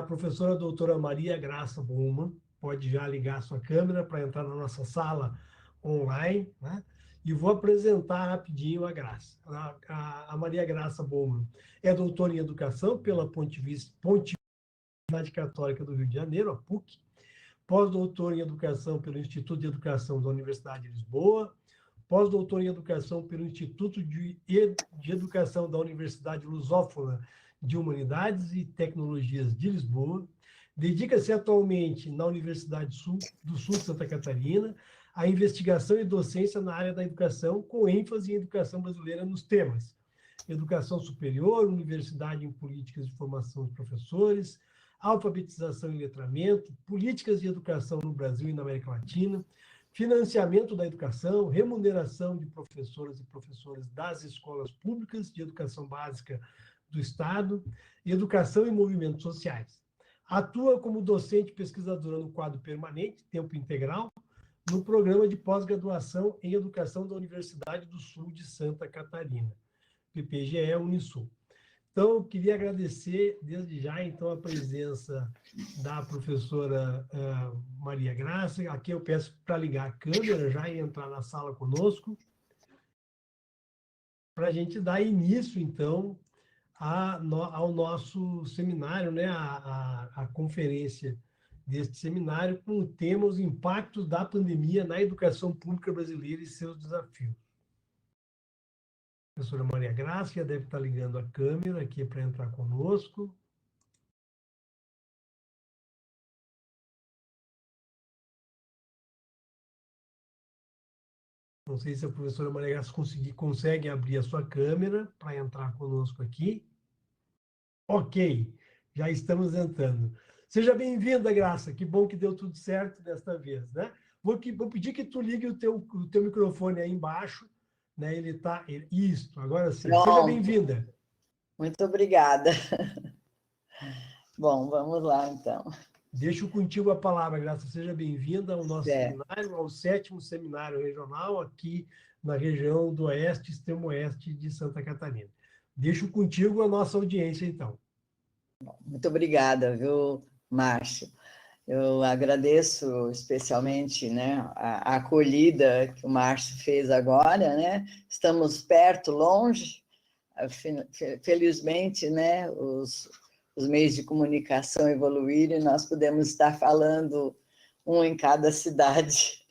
a professora doutora Maria Graça Bowman. Pode já ligar sua câmera para entrar na nossa sala online, né? E vou apresentar rapidinho a Graça. A Maria Graça Bowman é doutora em Educação pela Pontifícia Universidade Católica do Rio de Janeiro, a PUC, pós-doutora em Educação pelo Instituto de Educação da Universidade de Lisboa, pós-doutora em Educação pelo Instituto de Educação da Universidade Lusófona de Humanidades e Tecnologias de Lisboa, dedica-se atualmente na Universidade do Sul de Santa Catarina à investigação e docência na área da educação, com ênfase em educação brasileira nos temas educação superior, universidade em políticas de formação de professores, alfabetização e letramento, políticas de educação no Brasil e na América Latina, financiamento da educação, remuneração de professoras e professores das escolas públicas de educação básica do Estado, e educação e movimentos sociais. Atua como docente pesquisadora no quadro permanente, tempo integral, no programa de pós-graduação em educação da Universidade do Sul de Santa Catarina, PPGE Unisul. Então, eu queria agradecer desde já, então, a presença da professora Maria Graça. Aqui eu peço para ligar a câmera já e entrar na sala conosco, para a gente dar início, então, ao nosso seminário, né, a conferência deste seminário, com o tema Os Impactos da Pandemia na Educação Pública Brasileira e seus Desafios. A professora Maria Graça já deve estar ligando a câmera aqui para entrar conosco. Não sei se a professora Maria Graça consegue abrir a sua câmera para entrar conosco aqui. Ok, já estamos entrando. Seja bem-vinda, Graça. Que bom que deu tudo certo desta vez, né? Vou pedir que tu ligue o teu microfone aí embaixo, né? Ele está... Isso, agora sim. Pronto. Seja bem-vinda. Muito obrigada. Bom, vamos lá, então. Deixo contigo a palavra, Graça. Seja bem-vinda ao nosso seminário, ao 7º Seminário Regional, aqui na região do Oeste, Extremo Oeste de Santa Catarina. Deixo contigo a nossa audiência, então. Muito obrigada, viu, Márcio? Eu agradeço especialmente, né, a acolhida que o Márcio fez agora, né? Estamos perto, longe, felizmente, né, os meios de comunicação evoluíram e nós podemos estar falando um em cada cidade.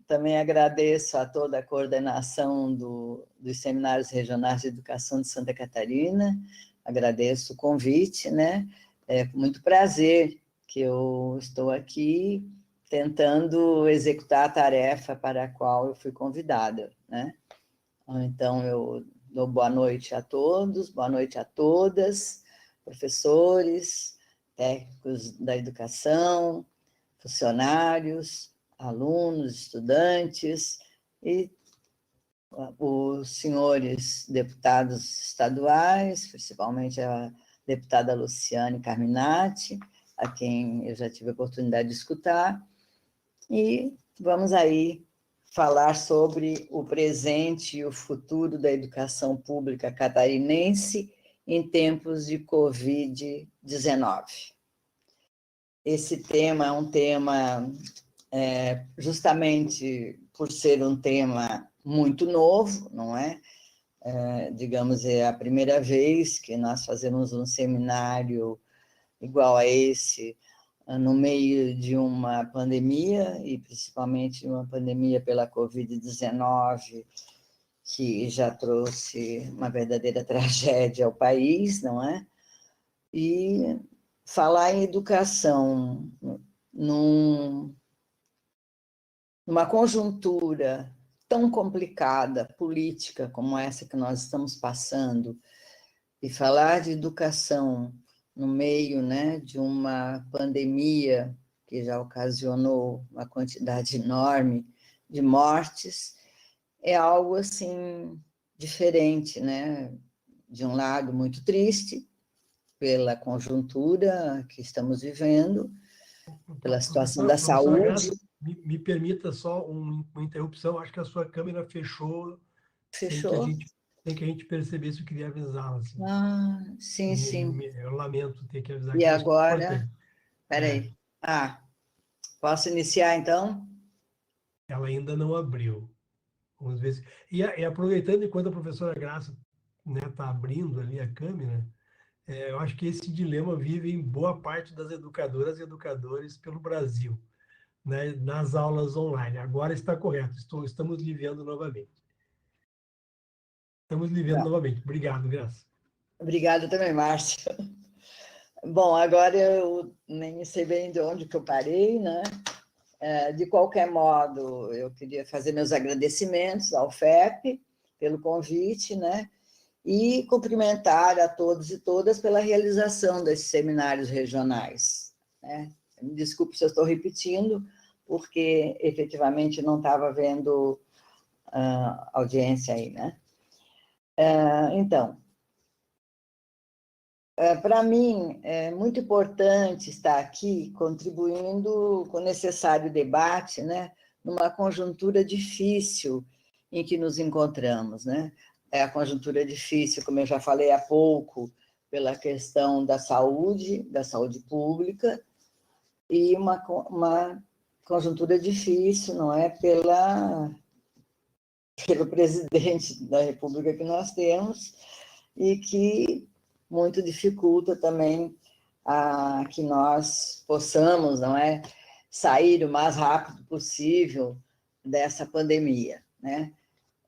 Também agradeço a toda a coordenação dos Seminários Regionais de Educação de Santa Catarina, agradeço o convite, né? É com muito prazer que eu estou aqui tentando executar a tarefa para a qual eu fui convidada, né? Então, eu dou boa noite a todos, boa noite a todas, professores, técnicos da educação, funcionários, alunos, estudantes e os senhores deputados estaduais, principalmente a deputada Luciane Carminati, a quem eu já tive a oportunidade de escutar, e vamos aí falar sobre o presente e o futuro da educação pública catarinense em tempos de Covid-19. Esse tema é um tema, justamente por ser um tema muito novo, não é? Digamos, é a primeira vez que nós fazemos um seminário igual a esse, no meio de uma pandemia, e principalmente uma pandemia pela Covid-19, que já trouxe uma verdadeira tragédia ao país, não é? E falar em educação numa conjuntura tão complicada, política, como essa que nós estamos passando, e falar de educação no meio, né, de uma pandemia que já ocasionou uma quantidade enorme de mortes, é algo, assim, diferente, né? De um lado, muito triste, pela conjuntura que estamos vivendo, pela situação da saúde. Graça, me permita só uma interrupção, acho que a sua câmera fechou. Fechou? sem que a gente percebesse, eu queria avisá-la. Assim. Ah, sim, sim. Eu lamento ter que avisar E que é super agora, importante. É, peraí. Ah, posso iniciar, então? ela ainda não abriu. Vamos ver se... E aproveitando, enquanto a professora Graça está abrindo ali a câmera, eu acho que esse dilema vive em boa parte das educadoras e educadores pelo Brasil, né, nas aulas online. Agora está correto, estamos lhe vendo novamente. Estamos lhe vendo Não. novamente. Obrigado, Graça. Obrigada também, Márcia. Bom, agora eu nem sei bem de onde que eu parei, né? De qualquer modo, eu queria fazer meus agradecimentos ao FEP pelo convite, né? E cumprimentar a todos e todas pela realização desses seminários regionais, né? Me desculpe se eu estou repetindo, porque efetivamente não estava vendo audiência aí, né? Então, para mim, é muito importante estar aqui contribuindo com o necessário debate, né, numa conjuntura difícil em que nos encontramos, né? É a conjuntura difícil, como eu já falei há pouco, pela questão da saúde pública, e uma conjuntura difícil, não é, pelo presidente da República que nós temos, e que muito dificulta também que nós possamos, não é, sair o mais rápido possível dessa pandemia, né?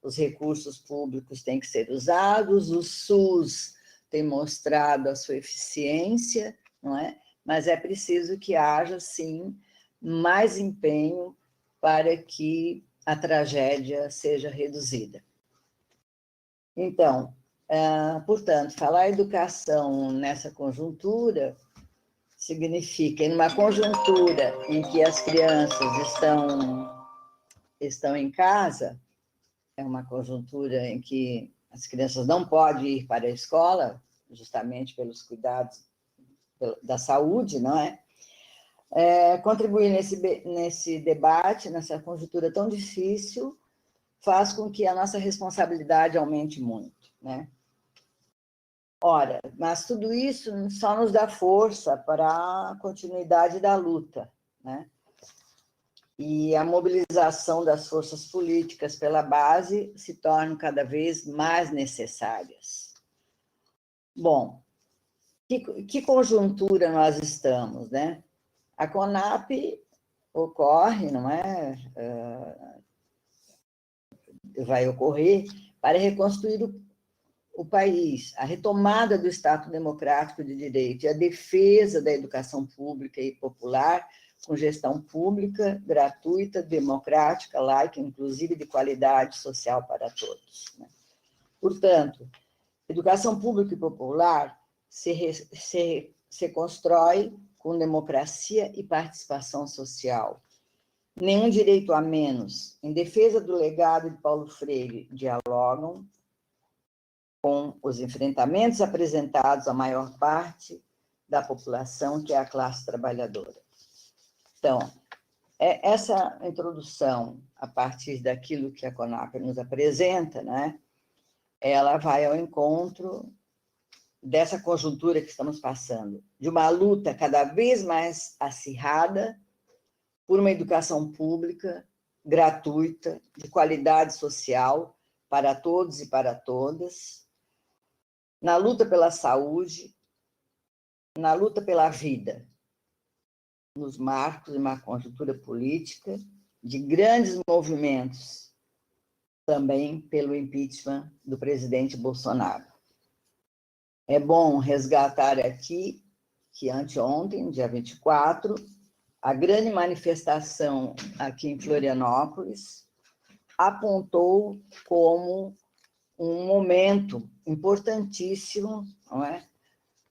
Os recursos públicos têm que ser usados, o SUS tem mostrado a sua eficiência, não é? Mas é preciso que haja, sim, mais empenho para que a tragédia seja reduzida. Então, portanto, falar educação nessa conjuntura significa, em uma conjuntura em que as crianças estão em casa, é uma conjuntura em que as crianças não podem ir para a escola, justamente pelos cuidados da saúde, não é? Contribuir nesse debate, nessa conjuntura tão difícil, faz com que a nossa responsabilidade aumente muito, né? Ora, mas tudo isso só nos dá força para a continuidade da luta, né? E a mobilização das forças políticas pela base se tornam cada vez mais necessárias. Bom, que conjuntura nós estamos, né? A CONAP ocorre, não é? Vai ocorrer para reconstruir o país, a retomada do Estado democrático de direito e a defesa da educação pública e popular, com gestão pública, gratuita, democrática, laica, inclusive de qualidade social para todos, né? Portanto, educação pública e popular se constrói com democracia e participação social. Nenhum direito a menos. Em defesa do legado de Paulo Freire, dialogam com os enfrentamentos apresentados à maior parte da população, que é a classe trabalhadora. Então, essa introdução, a partir daquilo que a CONAP nos apresenta, né, ela vai ao encontro dessa conjuntura que estamos passando, de uma luta cada vez mais acirrada por uma educação pública, gratuita, de qualidade social, para todos e para todas, na luta pela saúde, na luta pela vida, nos marcos de uma conjuntura política, de grandes movimentos, também pelo impeachment do presidente Bolsonaro. É bom resgatar aqui que anteontem, dia 24, a grande manifestação aqui em Florianópolis apontou como um momento importantíssimo, não é,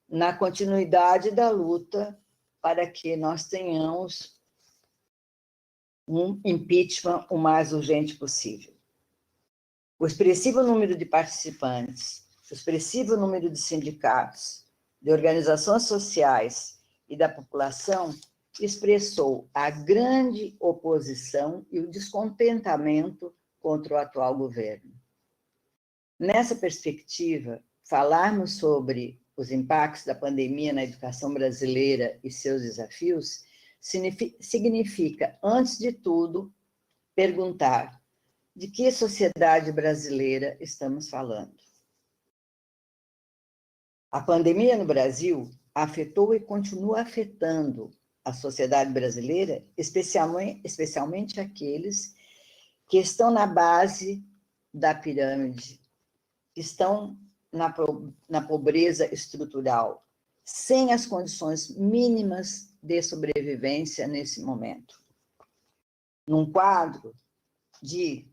na continuidade da luta para que nós tenhamos um impeachment o mais urgente possível. O expressivo número de participantes, o expressivo número de sindicatos, de organizações sociais e da população expressou a grande oposição e o descontentamento contra o atual governo. Nessa perspectiva, falarmos sobre os impactos da pandemia na educação brasileira e seus desafios significa, antes de tudo, perguntar de que sociedade brasileira estamos falando. A pandemia no Brasil afetou e continua afetando a sociedade brasileira, especialmente aqueles que estão na base da pirâmide, que estão na pobreza estrutural, sem as condições mínimas de sobrevivência nesse momento. Num quadro de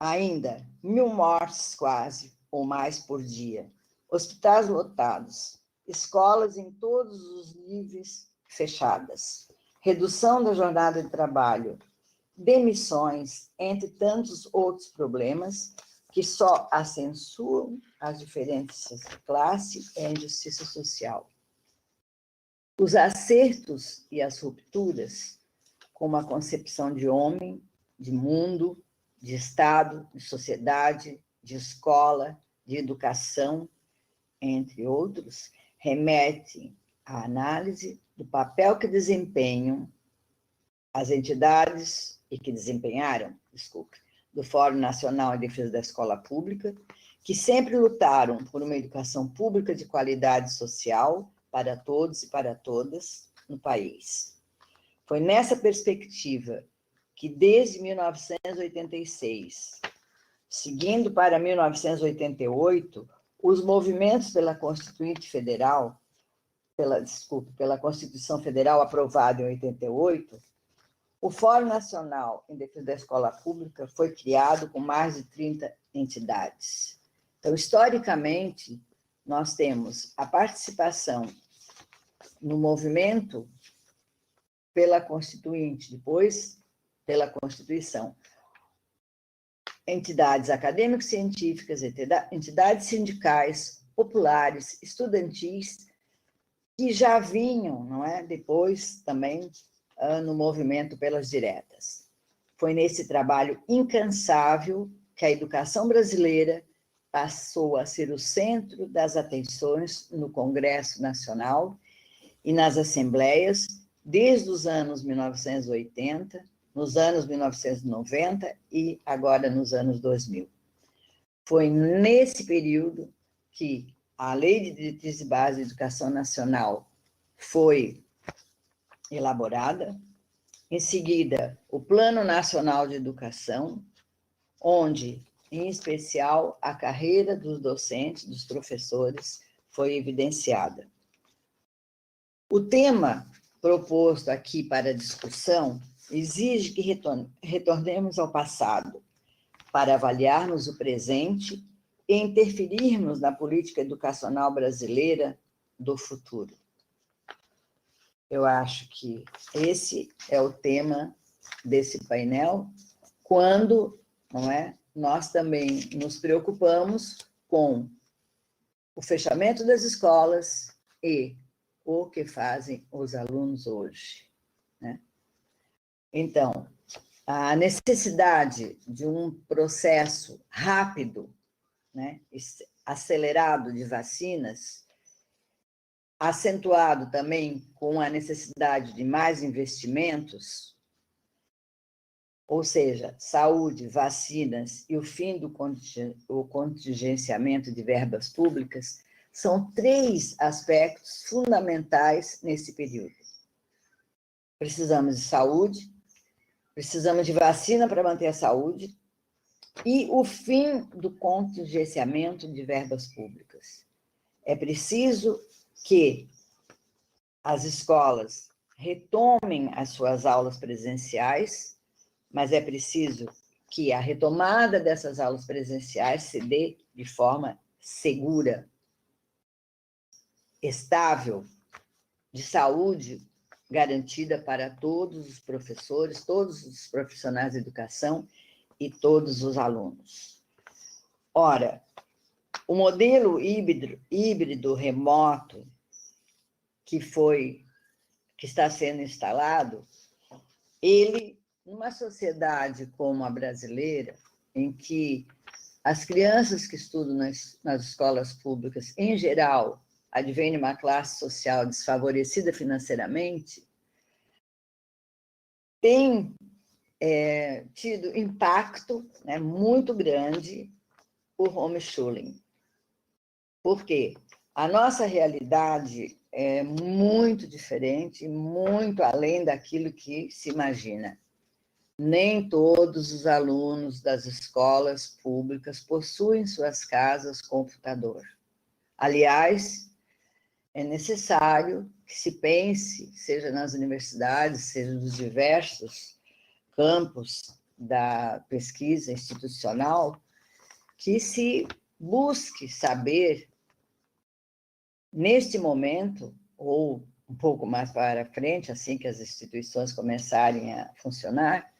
ainda 1.000 mortes quase, ou mais por dia, hospitais lotados, escolas em todos os níveis fechadas, redução da jornada de trabalho, demissões, entre tantos outros problemas que só acentuam as diferenças de classe e a injustiça social. Os acertos e as rupturas, como a concepção de homem, de mundo, de Estado, de sociedade, de escola, de educação, entre outros, remetem à análise do papel que desempenham as entidades e que desempenharam, do Fórum Nacional em Defesa da Escola Pública, que sempre lutaram por uma educação pública de qualidade social para todos e para todas no país. Foi nessa perspectiva que, desde 1986, seguindo para 1988, os movimentos pela Constituinte Federal, pela Constituição Federal aprovada em 88, o Fórum Nacional em Defesa da Escola Pública foi criado com mais de 30 entidades. Então, historicamente, nós temos a participação no movimento pela Constituinte, depois pela Constituição, entidades acadêmicas científicas, entidades sindicais, populares, estudantis, que já vinham, não é, depois também no movimento pelas diretas. Foi nesse trabalho incansável que a educação brasileira passou a ser o centro das atenções no Congresso Nacional e nas assembleias, desde os anos 1980, nos anos 1990 e agora nos anos 2000. Foi nesse período que a Lei de Diretrizes e Bases de Educação Nacional foi elaborada, em seguida, o Plano Nacional de Educação, onde, em especial, a carreira dos docentes, dos professores, foi evidenciada. O tema proposto aqui para discussão exige que retornemos ao passado para avaliarmos o presente e interferirmos na política educacional brasileira do futuro. Eu acho que esse é o tema desse painel, quando, não é, nós também nos preocupamos com o fechamento das escolas e o que fazem os alunos hoje, né? Então, a necessidade de um processo rápido, né, acelerado de vacinas, acentuado também com a necessidade de mais investimentos, ou seja, saúde, vacinas e o fim do contingenciamento de verbas públicas, são 3 aspectos fundamentais nesse período. Precisamos de saúde, precisamos de vacina para manter a saúde e o fim do contingenciamento de verbas públicas. É preciso que as escolas retomem as suas aulas presenciais, mas é preciso que a retomada dessas aulas presenciais se dê de forma segura, estável, de saúde garantida para todos os professores, todos os profissionais de educação e todos os alunos. Ora, o modelo híbrido remoto que está sendo instalado, ele, numa sociedade como a brasileira, em que as crianças que estudam nas escolas públicas, em geral, advêm de uma classe social desfavorecida financeiramente, têm tido impacto, né, muito grande o homeschooling. Por quê? A nossa realidade é muito diferente, muito além daquilo que se imagina. Nem todos os alunos das escolas públicas possuem suas casas computador. Aliás, é necessário que se pense, seja nas universidades, seja nos diversos campos da pesquisa institucional, que se busque saber, neste momento, ou um pouco mais para frente, assim que as instituições começarem a funcionar,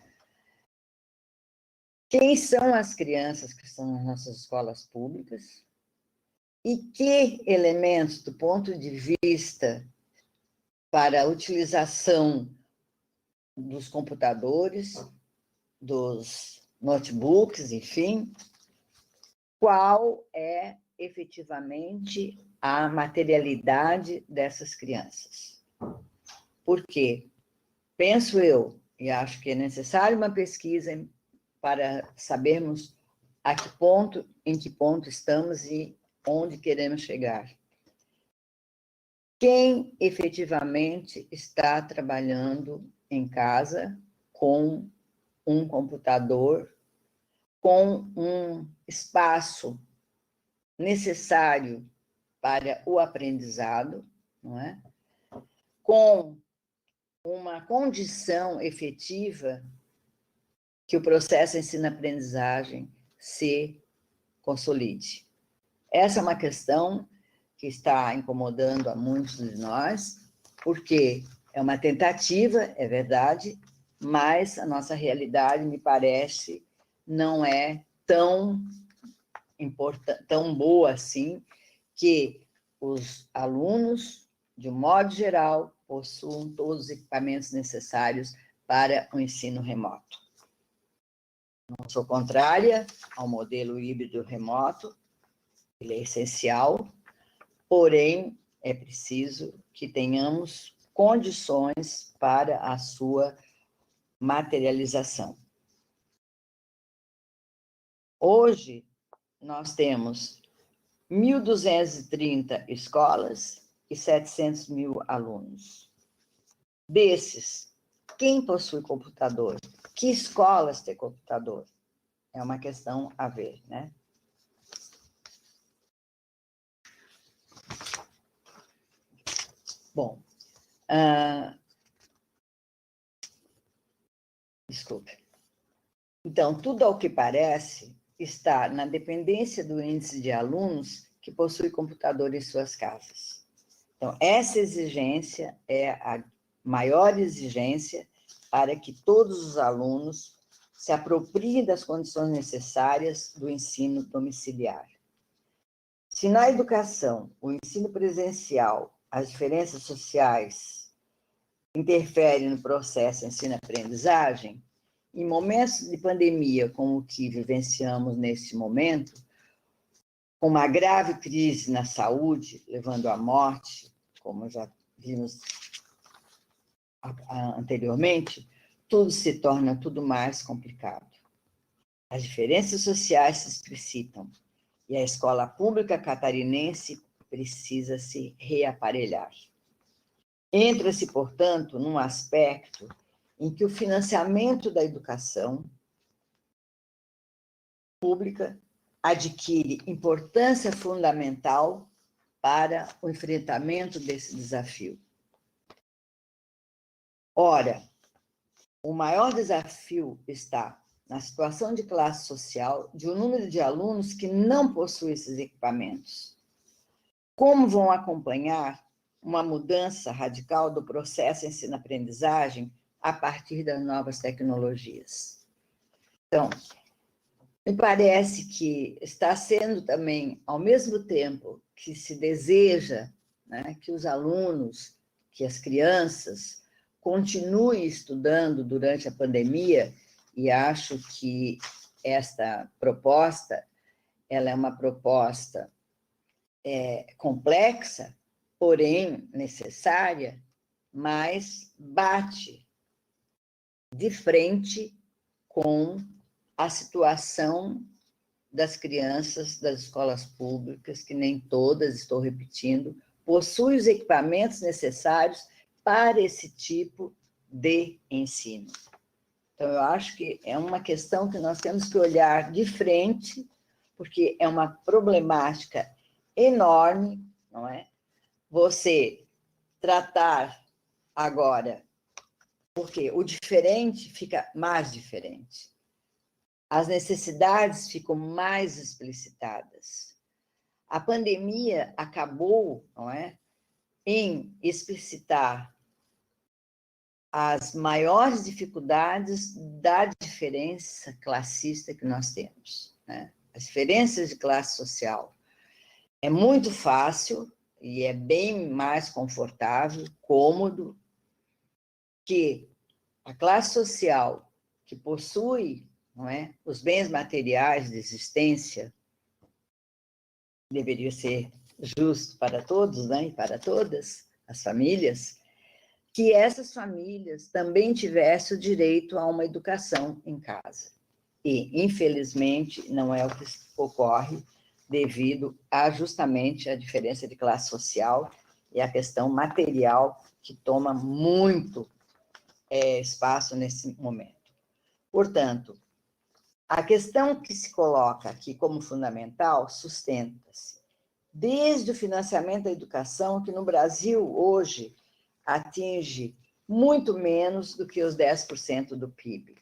quem são as crianças que estão nas nossas escolas públicas e que elementos, do ponto de vista para a utilização dos computadores, dos notebooks, enfim, qual é efetivamente a materialidade dessas crianças. Porque, penso eu, e acho que é necessário uma pesquisa para sabermos em que ponto estamos e onde queremos chegar. Quem efetivamente está trabalhando em casa com um computador, com um espaço necessário para o aprendizado, não é? Com uma condição efetiva que o processo ensino-aprendizagem se consolide. Essa é uma questão que está incomodando a muitos de nós, porque é uma tentativa, é verdade, mas a nossa realidade, me parece, não é tão boa assim, que os alunos, de um modo geral, possuam todos os equipamentos necessários para o ensino remoto. Não sou contrária ao modelo híbrido remoto, ele é essencial, porém, é preciso que tenhamos condições para a sua materialização. Hoje, nós temos 1.230 escolas e 700 mil alunos. Desses, quem possui computador? Que escolas têm computador? É uma questão a ver, né? Bom, desculpe. Então, tudo ao que parece está na dependência do índice de alunos que possui computador em suas casas. Então, essa exigência é a maior exigência para que todos os alunos se apropriem das condições necessárias do ensino domiciliar. Se na educação, o ensino presencial, as diferenças sociais interferem no processo ensino-aprendizagem, em momentos de pandemia como o que vivenciamos neste momento, com uma grave crise na saúde, levando à morte, como já vimos anteriormente, tudo se torna tudo mais complicado. As diferenças sociais se explicitam e a escola pública catarinense precisa se reaparelhar. Entra-se, portanto, num aspecto em que o financiamento da educação pública adquire importância fundamental para o enfrentamento desse desafio. Ora, o maior desafio está na situação de classe social de um número de alunos que não possuem esses equipamentos. Como vão acompanhar uma mudança radical do processo ensino-aprendizagem a partir das novas tecnologias? Então, me parece que está sendo também, ao mesmo tempo que se deseja, né, que os alunos, que as crianças continuem estudando durante a pandemia, e acho que esta proposta ela é uma proposta complexa, porém necessária, mas bate de frente com a situação das crianças das escolas públicas, que nem todas, estou repetindo, possuem os equipamentos necessários para esse tipo de ensino. Então, eu acho que é uma questão que nós temos que olhar de frente, porque é uma problemática enorme, não é? Você tratar agora, porque o diferente fica mais diferente. As necessidades ficam mais explicitadas. A pandemia acabou, não é, em explicitar as maiores dificuldades da diferença classista que nós temos, né? As diferenças de classe social. É muito fácil e é bem mais confortável, cômodo, que a classe social que possui, não é, os bens materiais de existência, deveria ser justo para todos, né, e para todas as famílias, que essas famílias também tivessem o direito a uma educação em casa. E, infelizmente, não é o que ocorre devido a justamente a diferença de classe social e a questão material que toma muito espaço nesse momento. Portanto, a questão que se coloca aqui como fundamental sustenta-se desde o financiamento da educação, que no Brasil hoje atinge muito menos do que os 10% do PIB.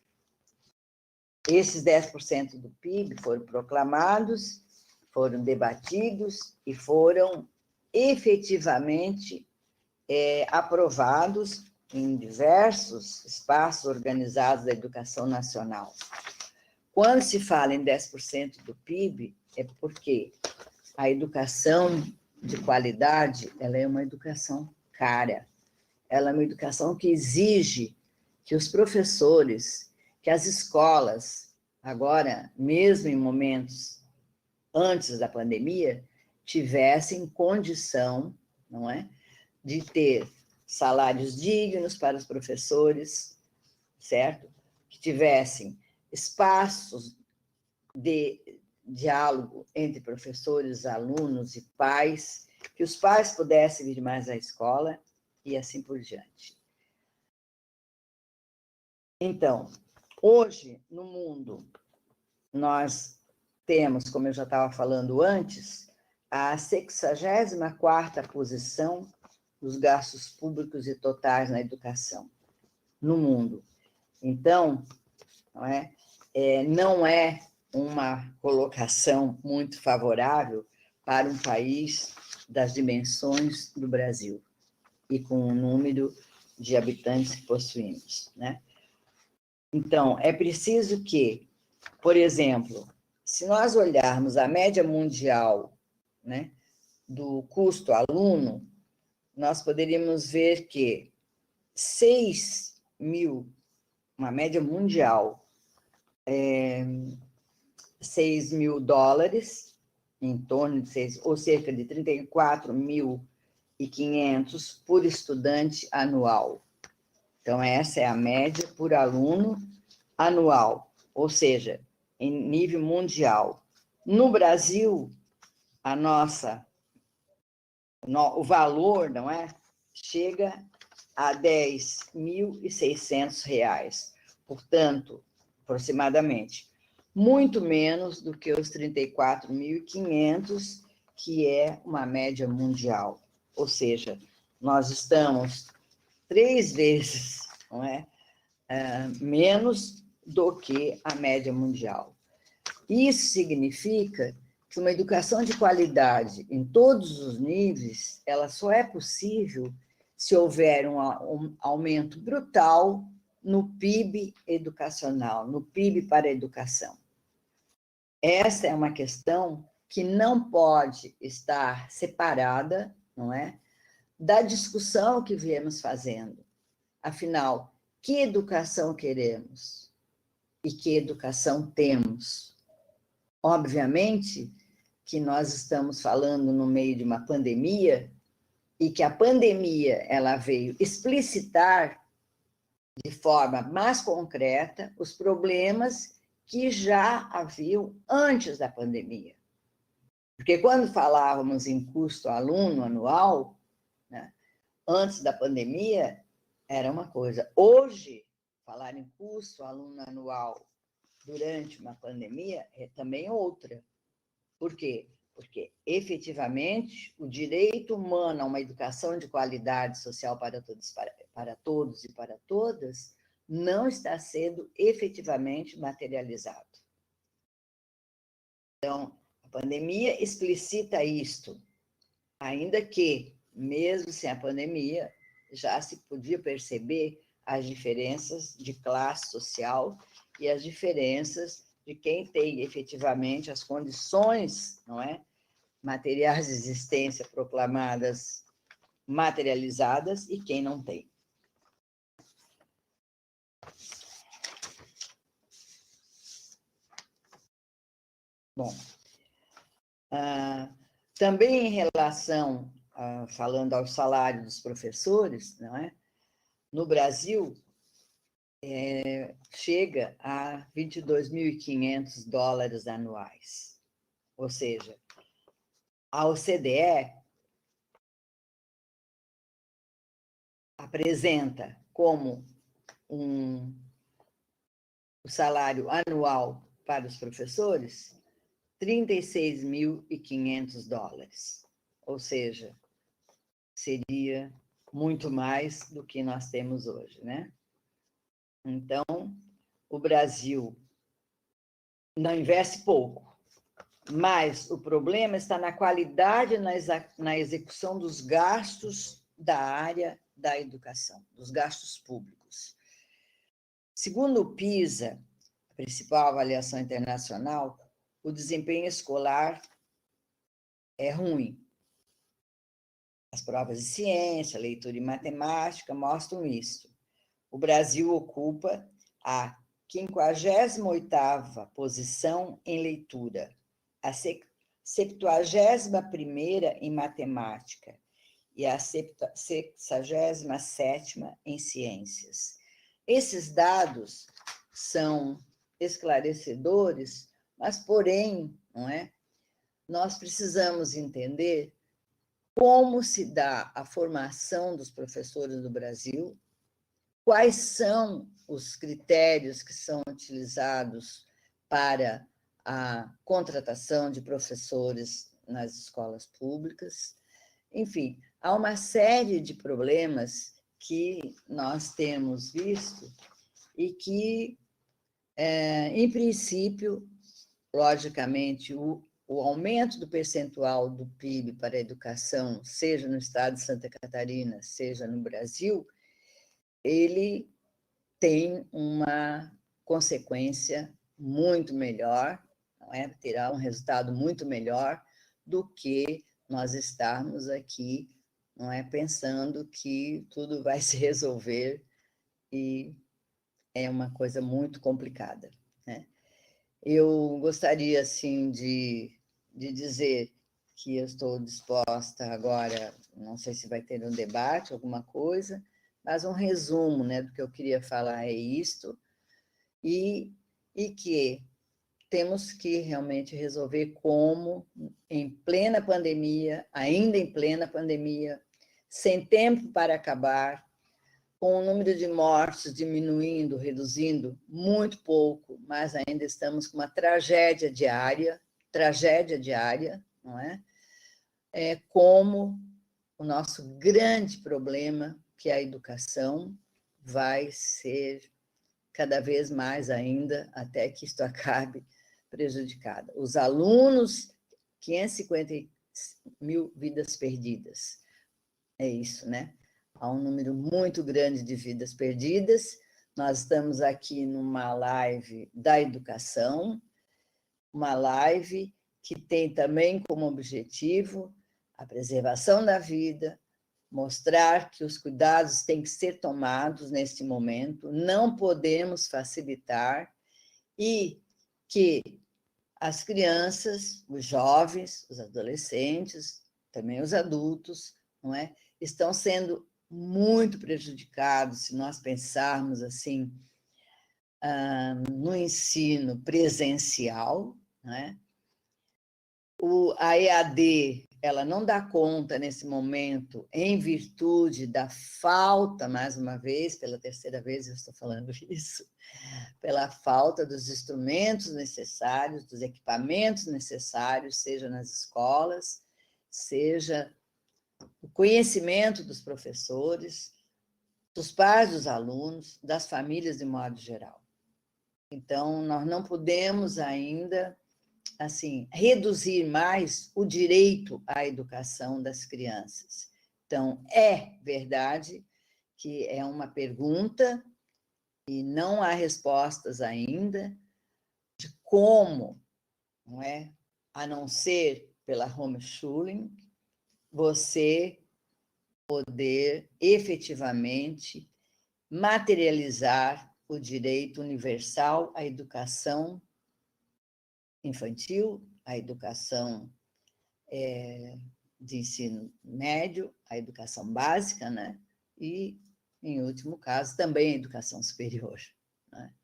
Esses 10% do PIB foram proclamados, foram debatidos e foram efetivamente aprovados em diversos espaços organizados da educação nacional. Quando se fala em 10% do PIB, é porque a educação de qualidade, ela é uma educação cara. Ela é uma educação que exige que os professores, que as escolas, agora, mesmo em momentos antes da pandemia, tivessem condição, não é, de ter salários dignos para os professores, certo? Que tivessem espaços de diálogo entre professores, alunos e pais, que os pais pudessem vir mais à escola e assim por diante. Então, hoje, no mundo, nós temos, como eu já estava falando antes, a 64ª posição dos gastos públicos e totais na educação no mundo. Então, não é uma colocação muito favorável para um país das dimensões do Brasil e com o número de habitantes que possuímos, né? Então, é preciso que, por exemplo, se nós olharmos a média mundial, né, do custo aluno, nós poderíamos ver que 6 mil, uma média mundial, $6.000, em torno de 6, ou cerca de 34.500 por estudante anual. Então, essa é a média por aluno anual, ou seja, em nível mundial. No Brasil, o valor, não é? Chega a R$10.600, portanto, aproximadamente, muito menos do que os 34.500, que é uma média mundial. Ou seja, nós estamos 3 vezes, não é? Menos do que a média mundial. Isso significa que uma educação de qualidade em todos os níveis, ela só é possível se houver um aumento brutal no PIB educacional, no PIB para a educação. Essa é uma questão que não pode estar separada, não é, da discussão que viemos fazendo. Afinal, que educação queremos? E que educação temos? Obviamente que nós estamos falando no meio de uma pandemia e que a pandemia ela veio explicitar de forma mais concreta os problemas que já haviam antes da pandemia. Porque quando falávamos em custo aluno anual, né, antes da pandemia, era uma coisa. Hoje, falar em custo aluno anual durante uma pandemia é também outra. Por quê? Porque, efetivamente, o direito humano a uma educação de qualidade social para todos e para todas não está sendo efetivamente materializado. Então, a pandemia explicita isto, ainda que, mesmo sem a pandemia, já se podia perceber as diferenças de classe social e as diferenças de quem tem efetivamente as condições, não é, materiais de existência proclamadas materializadas e quem não tem. Bom, também em relação, falando ao salário dos professores, não é? No Brasil, chega a $22.500 anuais. Ou seja, a OCDE apresenta como o salário anual para os professores $36.500, ou seja, seria muito mais do que nós temos hoje, né? Então, o Brasil não investe pouco, mas o problema está na qualidade na execução dos gastos da área da educação, dos gastos públicos. Segundo o PISA, a principal avaliação internacional, o desempenho escolar é ruim. As provas de ciência, leitura e matemática mostram isso. O Brasil ocupa a 58ª posição em leitura, a 71ª em matemática e a 67ª em ciências. Esses dados são esclarecedores, mas, porém, não é? Nós precisamos entender como se dá a formação dos professores do Brasil, quais são os critérios que são utilizados para a contratação de professores nas escolas públicas. Enfim, há uma série de problemas que nós temos visto e que, em princípio, logicamente, o aumento do percentual do PIB para a educação, seja no estado de Santa Catarina, seja no Brasil, ele tem uma consequência muito melhor, não é? Terá um resultado muito melhor do que nós estarmos aqui, não é, pensando que tudo vai se resolver, e é uma coisa muito complicada, né? Eu gostaria, assim, de dizer que eu estou disposta agora, não sei se vai ter um debate, alguma coisa, mas um resumo, né, do que eu queria falar é isto, e que temos que realmente resolver como, em plena pandemia, ainda em plena pandemia, sem tempo para acabar, com o número de mortes diminuindo, reduzindo muito pouco, mas ainda estamos com uma tragédia diária, não é? Como o nosso grande problema, que é a educação, vai ser cada vez mais ainda, até que isto acabe, prejudicada. Os alunos, 550 mil vidas perdidas. É isso, né? Há um número muito grande de vidas perdidas. Nós estamos aqui numa live da educação, uma live que tem também como objetivo a preservação da vida, mostrar que os cuidados têm que ser tomados neste momento, não podemos facilitar, e que as crianças, os jovens, os adolescentes, também os adultos, não é? Estão sendo muito prejudicados, se nós pensarmos assim, no ensino presencial, né? A EAD, ela não dá conta nesse momento, em virtude da falta, mais uma vez, pela terceira vez eu estou falando isso, pela falta dos instrumentos necessários, dos equipamentos necessários, seja nas escolas, seja o conhecimento dos professores, dos pais dos alunos, das famílias de modo geral. Então, nós não podemos ainda, assim, reduzir mais o direito à educação das crianças. Então, é verdade que é uma pergunta e não há respostas ainda de como, não é, a não ser pela homeschooling, você poder efetivamente materializar o direito universal à educação infantil, à educação de ensino médio, à educação básica, né? E, em último caso, também a educação superior, né?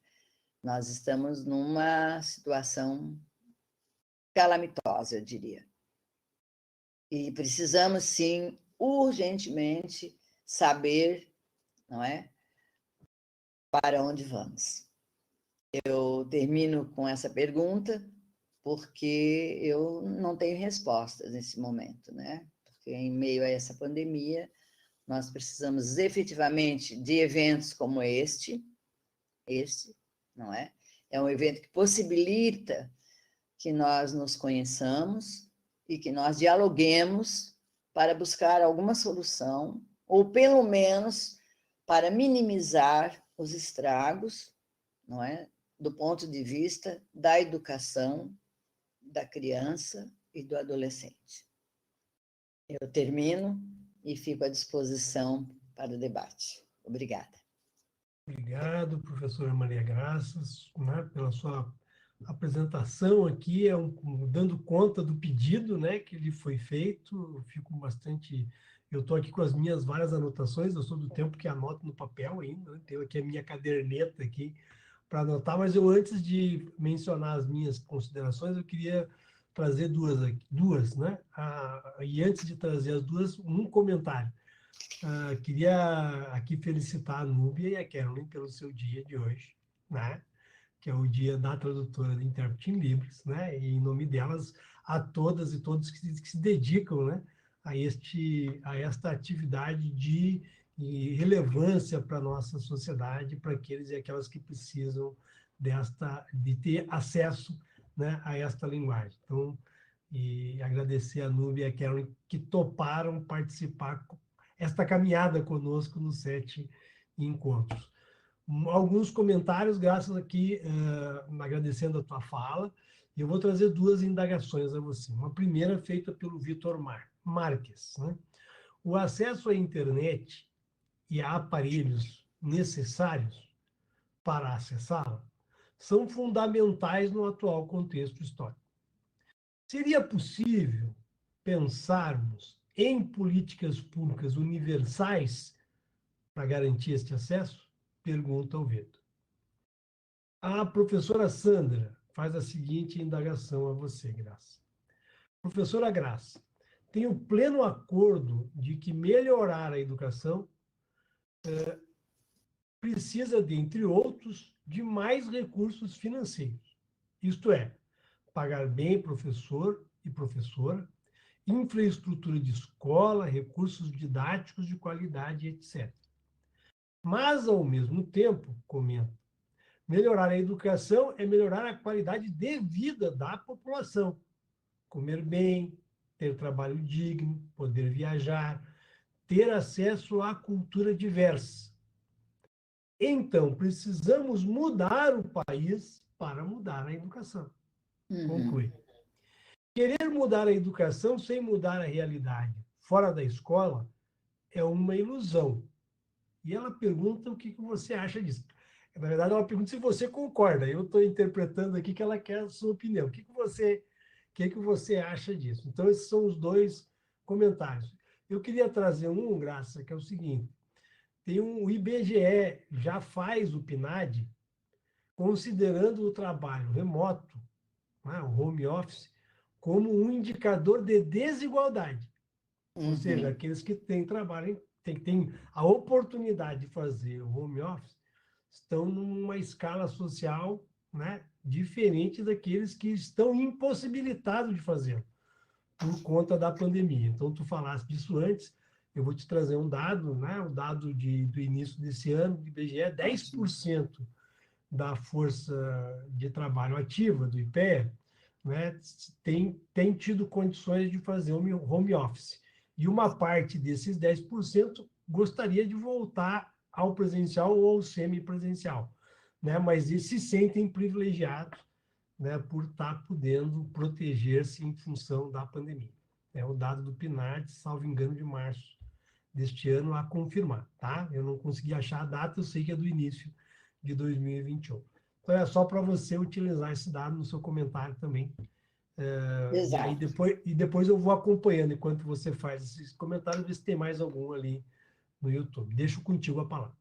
Nós estamos numa situação calamitosa, eu diria. E precisamos, sim, urgentemente saber, não é, para onde vamos. Eu termino com essa pergunta porque eu não tenho respostas nesse momento, né? Porque em meio a essa pandemia, nós precisamos efetivamente de eventos como este, não é? É um evento que possibilita que nós nos conheçamos e que nós dialoguemos para buscar alguma solução, ou pelo menos para minimizar os estragos, não é? Do ponto de vista da educação da criança e do adolescente. Eu termino e fico à disposição para o debate. Obrigada. Obrigado, professora Maria Graças, né, pela sua apresentação aqui, dando conta do pedido, né, que lhe foi feito. Eu fico bastante... Eu estou aqui com as minhas várias anotações, eu sou do tempo que anoto no papel ainda, né, tenho aqui a minha caderneta aqui para anotar, mas eu, antes de mencionar as minhas considerações, eu queria trazer duas, né? E antes de trazer as duas, um comentário. Queria aqui felicitar a Núbia e a Carolyn pelo seu dia de hoje, né? Que é o dia da tradutora de intérprete em Libras, né? E em nome delas, a todas e todos que se dedicam, né, a esta atividade de relevância para a nossa sociedade, para aqueles e aquelas que precisam de ter acesso, né, a esta linguagem. Então, e agradecer a Núbia e a Carolyn que toparam participar esta caminhada conosco nos 7 encontros. Alguns comentários, graças aqui, agradecendo a tua fala, e eu vou trazer duas indagações a você. Uma primeira feita pelo Vitor Marques, né? O acesso à internet e a aparelhos necessários para acessá-la são fundamentais no atual contexto histórico. Seria possível pensarmos em políticas públicas universais para garantir este acesso? Pergunta o Vitor. A professora Sandra faz a seguinte indagação a você, Graça. Professora Graça, tenho pleno acordo de que melhorar a educação precisa de, entre outros, de mais recursos financeiros. Isto é, pagar bem professor e professora, infraestrutura de escola, recursos didáticos de qualidade, etc. Mas, ao mesmo tempo, comenta, melhorar a educação é melhorar a qualidade de vida da população. Comer bem, ter trabalho digno, poder viajar, ter acesso à cultura diversa. Então, precisamos mudar o país para mudar a educação. Conclui. Querer mudar a educação sem mudar a realidade fora da escola é uma ilusão. E ela pergunta o que você acha disso. Na verdade, é uma pergunta se você concorda. Eu estou interpretando aqui que ela quer a sua opinião. O que que você acha disso? Então, esses são os dois comentários. Eu queria trazer um, Graça, que é o seguinte: o IBGE já faz o PNAD considerando o trabalho remoto, né, o home office, como um indicador de desigualdade. Ou seja, Uhum. aqueles que têm trabalho, têm a oportunidade de fazer o home office, estão numa escala social, né, diferente daqueles que estão impossibilitados de fazê-lo por conta da pandemia. Então, tu falaste disso antes, eu vou te trazer um dado, né, o dado do início desse ano, do IBGE, Ótimo. 10% da força de trabalho ativa, do IPEA, né, tem tido condições de fazer home office. E uma parte desses 10% gostaria de voltar ao presencial ou ao semipresencial, né, mas eles se sentem privilegiados, né, por estar podendo proteger-se em função da pandemia. É o dado do PNAD, salvo engano, de março deste ano, a confirmar, tá? Eu não consegui achar a data, eu sei que é do início de 2021. Então, é só para você utilizar esse dado no seu comentário também. E aí Exato. depois eu vou acompanhando enquanto você faz esses comentários, ver se tem mais algum ali no YouTube. Deixo contigo a palavra.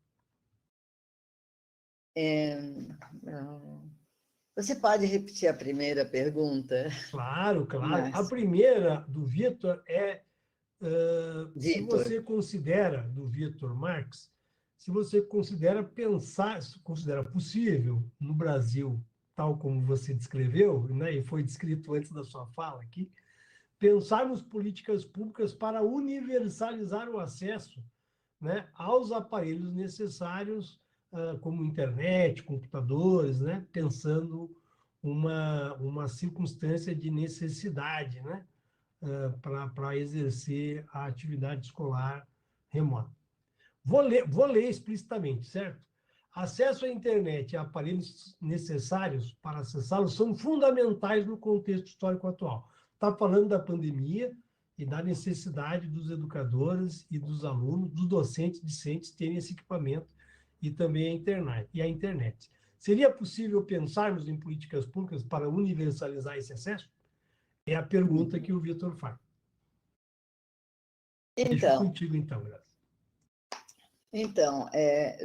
Você pode repetir a primeira pergunta, Claro, claro. A Márcio? primeira do Vitor é se Vitor. você considera, do Vitor Marx, se você considera possível no Brasil, tal como você descreveu, né, e foi descrito antes da sua fala aqui, pensarmos políticas públicas para universalizar o acesso, né, aos aparelhos necessários, como internet, computadores, né, pensando uma circunstância de necessidade, né, para exercer a atividade escolar remota. Vou ler explicitamente, certo? Acesso à internet e a aparelhos necessários para acessá-los são fundamentais no contexto histórico atual. Está falando da pandemia e da necessidade dos educadores e dos alunos, dos docentes, discentes, terem esse equipamento e também a internet. Seria possível pensarmos em políticas públicas para universalizar esse acesso? É a pergunta que o Vitor faz. Deixo Então, contigo, então, Graça.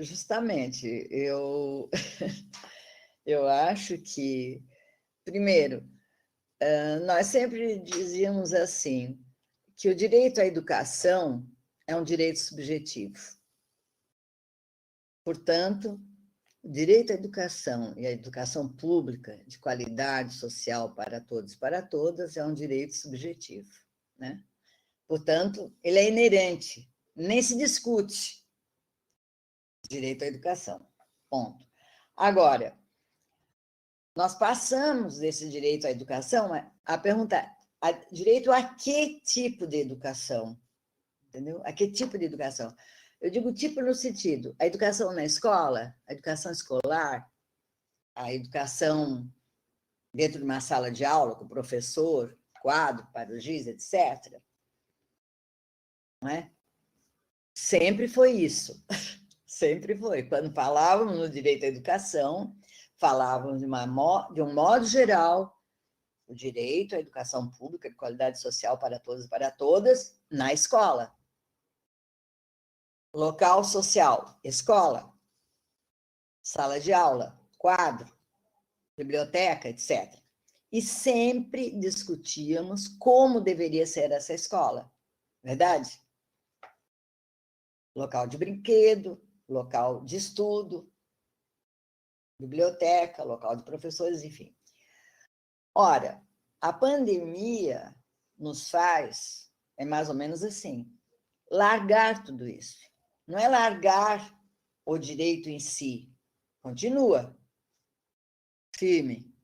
justamente, eu acho que, primeiro, nós sempre dizíamos assim, que o direito à educação é um direito subjetivo. Portanto, o direito à educação e à educação pública de qualidade social para todos e para todas é um direito subjetivo, né? Portanto, ele é inerente, nem se discute direito à educação. Ponto. Agora, nós passamos desse direito à educação a perguntar: direito a que tipo de educação? Entendeu? A que tipo de educação? Eu digo tipo no sentido, a educação na escola, a educação escolar, a educação dentro de uma sala de aula, com o professor, quadro para o giz, etc. Não é? Sempre foi isso. Sempre foi. Quando falávamos no direito à educação, falávamos de um modo geral, o direito à educação pública de qualidade social para todos e para todas, na escola. Local social, escola, sala de aula, quadro, biblioteca, etc. E sempre discutíamos como deveria ser essa escola, verdade? Local de brinquedo, local de estudo, biblioteca, local de professores, enfim. Ora, a pandemia nos faz, é mais ou menos assim, largar tudo isso. Não é largar o direito em si, continua firme,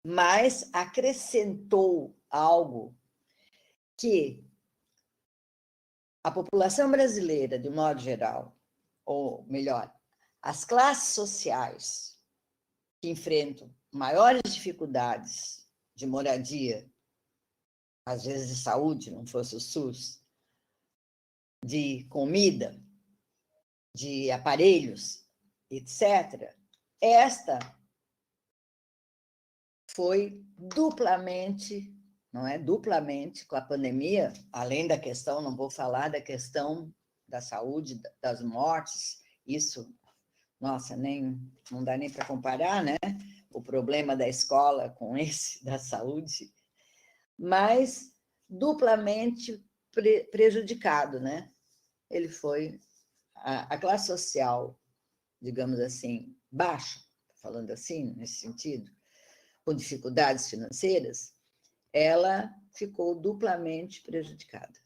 mas acrescentou algo que a população brasileira, de modo geral, ou melhor, as classes sociais que enfrentam maiores dificuldades de moradia, às vezes de saúde, não fosse o SUS, de comida, de aparelhos, etc., esta foi duplamente, não é? Duplamente com a pandemia, além da questão, não vou falar da questão da saúde, das mortes, isso, nossa, não dá nem para comparar, né? O problema da escola com esse da saúde, mas duplamente prejudicado, né? Ele foi a classe social, digamos assim, baixa, falando assim, nesse sentido, com dificuldades financeiras, ela ficou duplamente prejudicada,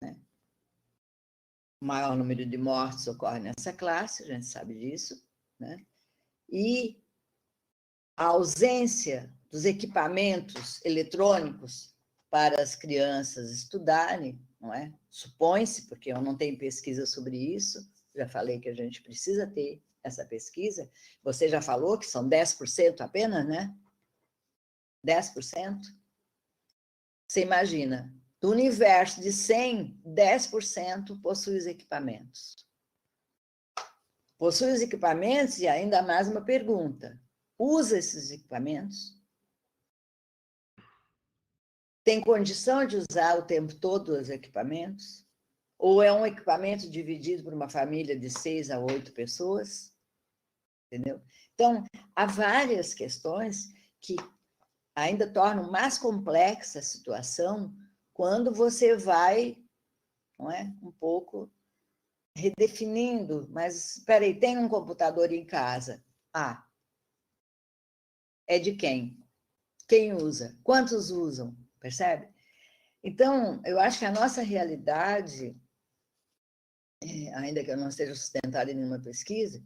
né? O maior número de mortes ocorre nessa classe, a gente sabe disso, né? E a ausência dos equipamentos eletrônicos para as crianças estudarem, não é? Supõe-se, porque eu não tenho pesquisa sobre isso, já falei que a gente precisa ter essa pesquisa, você já falou que são 10% apenas, né? 10%. Você imagina, do universo de 100, 10% possui os equipamentos. Possui os equipamentos e ainda mais uma pergunta: usa esses equipamentos? Tem condição de usar o tempo todo os equipamentos? Ou é um equipamento dividido por uma família de 6 a 8 pessoas? Entendeu? Então, há várias questões que ainda tornam mais complexa a situação quando você vai, não é, um pouco redefinindo, mas espera aí, tem um computador em casa. Ah, é de quem? Quem usa? Quantos usam? Percebe? Então, eu acho que a nossa realidade, ainda que eu não esteja sustentada em nenhuma pesquisa,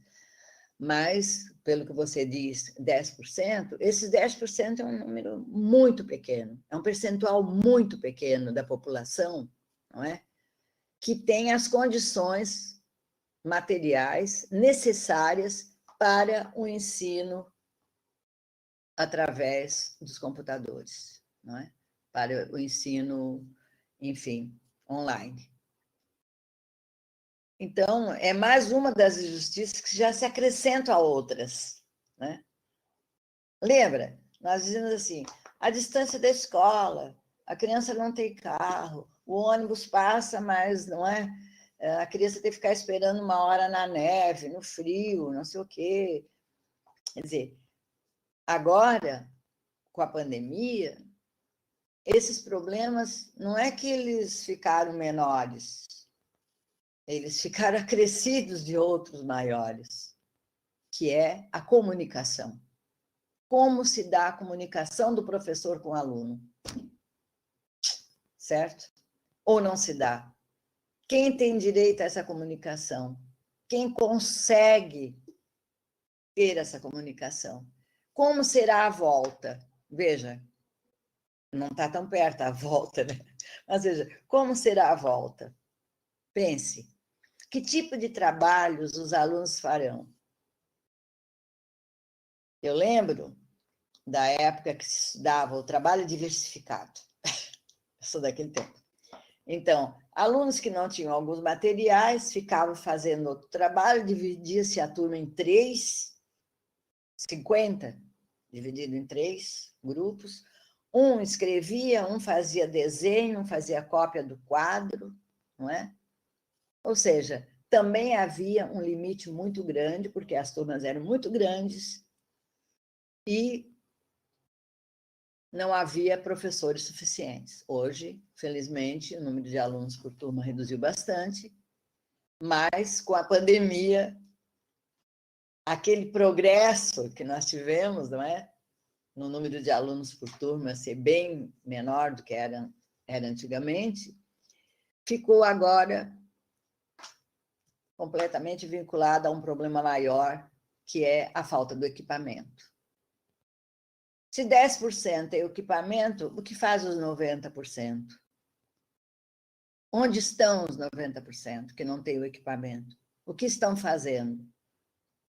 mas, pelo que você diz, 10%, esses 10% é um número muito pequeno, é um percentual muito pequeno da população, não é? Que tem as condições materiais necessárias para o ensino através dos computadores, não é? Para o ensino, enfim, online. Então, é mais uma das injustiças que já se acrescentam a outras, né? Lembra? Nós dizemos assim, a distância da escola, a criança não tem carro, o ônibus passa, mas não é? A criança tem que ficar esperando uma hora na neve, no frio, não sei o quê. Quer dizer, agora, com a pandemia, esses problemas não é que eles ficaram menores, eles ficaram acrescidos de outros maiores, que é a comunicação. Como se dá a comunicação do professor com o aluno? Certo? Ou não se dá? Quem tem direito a essa comunicação? Quem consegue ter essa comunicação? Como será a volta? Veja, não está tão perto a volta, né? Mas veja, como será a volta? Pense, que tipo de trabalhos os alunos farão? Eu lembro da época que se estudava o trabalho diversificado. Eu sou daquele tempo. Então, alunos que não tinham alguns materiais ficavam fazendo outro trabalho, dividia-se a turma em 3, 50, dividido em 3 grupos. Um escrevia, um fazia desenho, um fazia cópia do quadro, não é? Ou seja, também havia um limite muito grande, porque as turmas eram muito grandes e não havia professores suficientes. Hoje, felizmente, o número de alunos por turma reduziu bastante, mas com a pandemia, aquele progresso que nós tivemos, não é? No número de alunos por turma ser bem menor do que era antigamente, ficou agora completamente vinculado a um problema maior, que é a falta do equipamento. Se 10% é o equipamento, o que faz os 90%? Onde estão os 90% que não têm o equipamento? O que estão fazendo?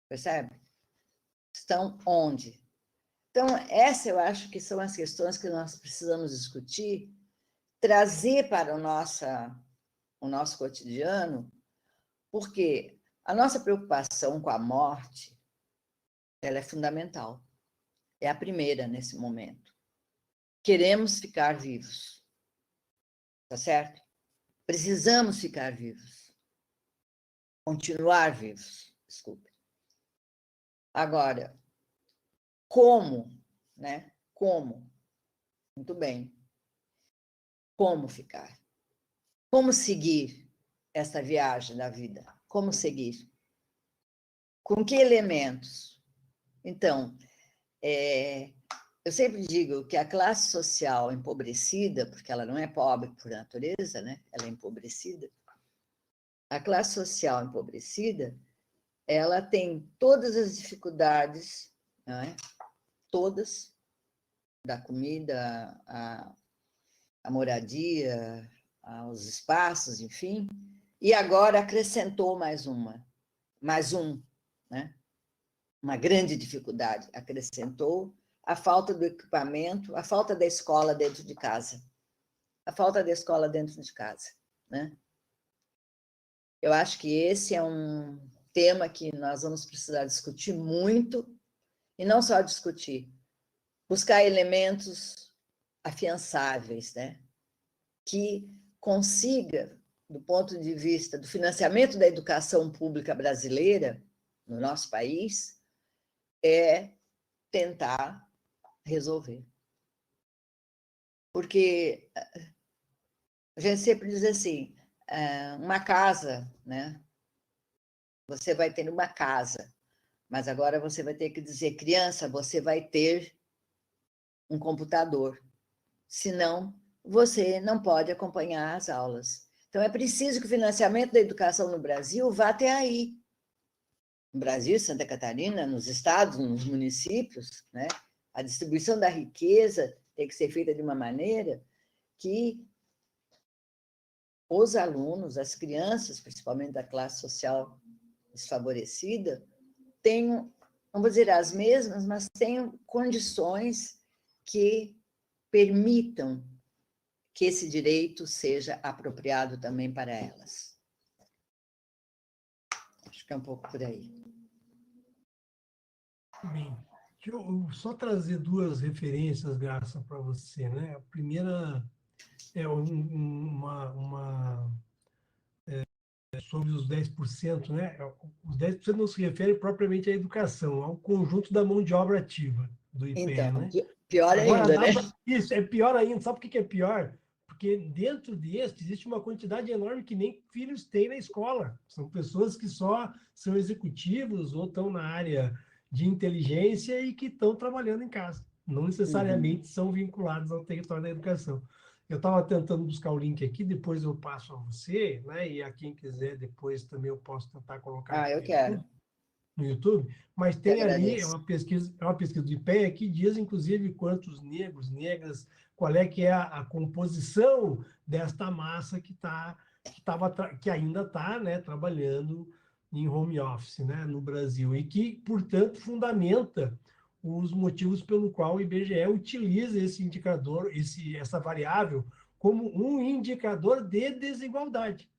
Percebe? Estão onde? Então, essa eu acho que são as questões que nós precisamos discutir, trazer para o nosso cotidiano, porque A nossa preocupação com a morte, ela é fundamental. É a primeira nesse momento. Queremos ficar vivos. Tá certo? Precisamos ficar vivos. Continuar vivos, desculpe. Agora, como, né? Como? Muito bem. Como ficar? Como seguir essa viagem da vida? Como seguir? Com que elementos? Então, eu sempre digo que a classe social empobrecida, porque ela não é pobre por natureza, né? Ela é empobrecida. A classe social empobrecida, ela tem todas as dificuldades, não é? Todas, da comida, a moradia, aos espaços, enfim, e agora acrescentou mais um, né? Uma grande dificuldade, acrescentou a falta do equipamento, a falta da escola dentro de casa. A falta da escola dentro de casa, né? Eu acho que esse é um tema que nós vamos precisar discutir muito, e não só discutir, buscar elementos afiançáveis, né? Que consiga, do ponto de vista do financiamento da educação pública brasileira, no nosso país, tentar resolver. Porque a gente sempre diz assim, uma casa, né? Você vai ter uma casa, mas agora você vai ter que dizer, criança, você vai ter um computador, senão você não pode acompanhar as aulas. Então, é preciso que o financiamento da educação no Brasil vá até aí. No Brasil, Santa Catarina, nos estados, nos municípios, né? A distribuição da riqueza tem que ser feita de uma maneira que os alunos, as crianças, principalmente da classe social desfavorecida, tenham, vamos dizer, as mesmas, mas tenham condições que permitam que esse direito seja apropriado também para elas. Acho que é um pouco por aí. Bem, deixa eu só trazer duas referências, Graça, para você, né? A primeira é sobre os 10%, né? Os 10% não se refere propriamente à educação, ao conjunto da mão de obra ativa do IPEA, Então, né? pior Agora, ainda, né? isso é pior ainda. Sabe por que é pior? Porque dentro deste existe uma quantidade enorme que nem filhos têm na escola. São pessoas que só são executivos ou estão na área de inteligência e que estão trabalhando em casa. Não necessariamente são vinculados ao território da educação. Eu estava tentando buscar o link aqui, depois eu passo a você, né? E a quem quiser depois também eu posso tentar colocar aqui Eu quero. no YouTube, mas Te tem ali agradeço. é uma pesquisa do IPEA que diz, inclusive, quantos negros, negras, qual é que é a composição desta massa que ainda está, né, trabalhando em home office, né, no Brasil, e que, portanto, fundamenta os motivos pelo qual o IBGE utiliza esse indicador, essa variável, como um indicador de desigualdade.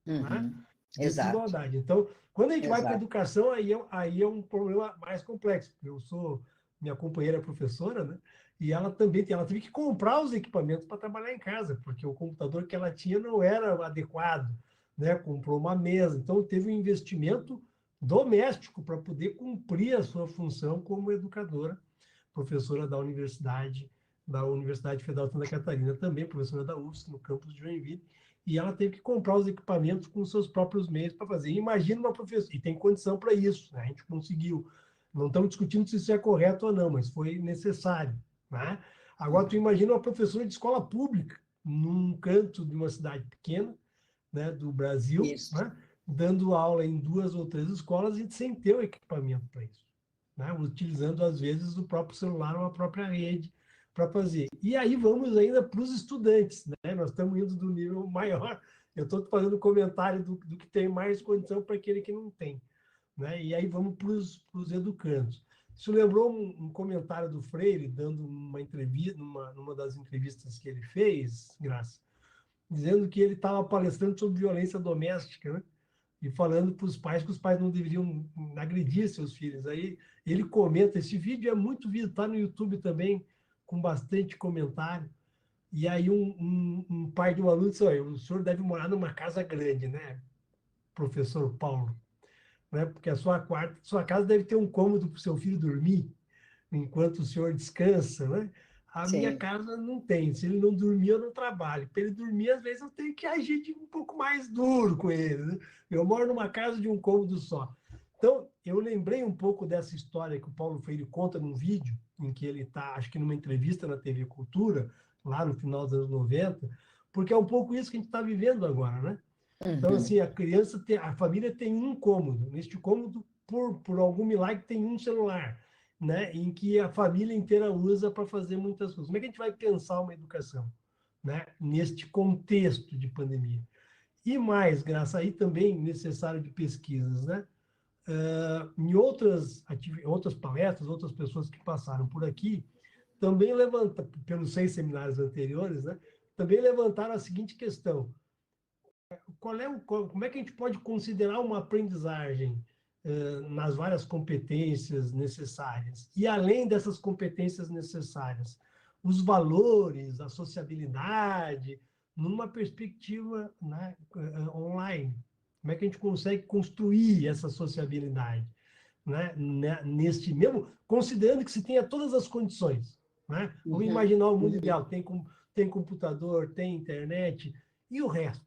Né? De Exato, desigualdade. Então, quando a gente vai para a exato. educação, aí é um problema mais complexo. Minha companheira é professora, né? E ela teve que comprar os equipamentos para trabalhar em casa, porque o computador que ela tinha não era adequado, né? Comprou uma mesa, então teve um investimento doméstico para poder cumprir a sua função como educadora, professora da Universidade Federal de Santa Catarina, também professora da UFSC, no campus de Joinville, e ela teve que comprar os equipamentos com seus próprios meios para fazer. Imagina uma professora, e tem condição para isso, né? A gente conseguiu. Não estamos discutindo se isso é correto ou não, mas foi necessário. Né? Agora, tu imagina uma professora de escola pública, num canto de uma cidade pequena, né, do Brasil, Isso. né, dando aula em 2 ou 3 escolas e sem ter o equipamento para isso. Né? Utilizando, às vezes, o próprio celular ou a própria rede para fazer. E aí vamos ainda para os estudantes, né? Nós estamos indo do nível maior. Eu estou fazendo comentário do que tem mais condição para aquele que não tem. Né? E aí vamos para os educandos. Isso lembrou um comentário do Freire, dando uma entrevista, numa das entrevistas que ele fez, Graça, dizendo que ele estava palestrando sobre violência doméstica, né? e falando para os pais que os pais não deveriam agredir seus filhos. Aí ele comenta, esse vídeo é muito visto, está no YouTube também, com bastante comentário. E aí um pai de um aluno disse, olha, o senhor deve morar numa casa grande, né, professor Paulo? Né? Porque a sua casa deve ter um cômodo para o seu filho dormir enquanto o senhor descansa, né? A minha Sim. casa não tem. Se ele não dormir, eu não trabalho. Para ele dormir, às vezes eu tenho que agir um pouco mais duro com ele. Né? Eu moro numa casa de um cômodo só. Então, eu lembrei um pouco dessa história que o Paulo Freire conta num vídeo, em que ele está, acho que numa entrevista na TV Cultura, lá no final dos anos 90, porque é um pouco isso que a gente está vivendo agora, né? Então, Uhum. assim, a família tem um cômodo. Neste cômodo, por algum milagre, tem um celular, né? Em que a família inteira usa para fazer muitas coisas. Como é que a gente vai pensar uma educação, né? Neste contexto de pandemia? E mais, Graça, aí também necessário de pesquisas, né? Em outras palestras, outras pessoas que passaram por aqui, também pelos 6 seminários anteriores, né? Também levantaram a seguinte questão: como é que a gente pode considerar uma aprendizagem nas várias competências necessárias? E além dessas competências necessárias, os valores, a sociabilidade, numa perspectiva, né, online. Como é que a gente consegue construir essa sociabilidade? Né, neste mesmo, considerando que se tenha todas as condições. Né? Vamos Uhum. imaginar o mundo Uhum. ideal: tem computador, tem internet, e o resto?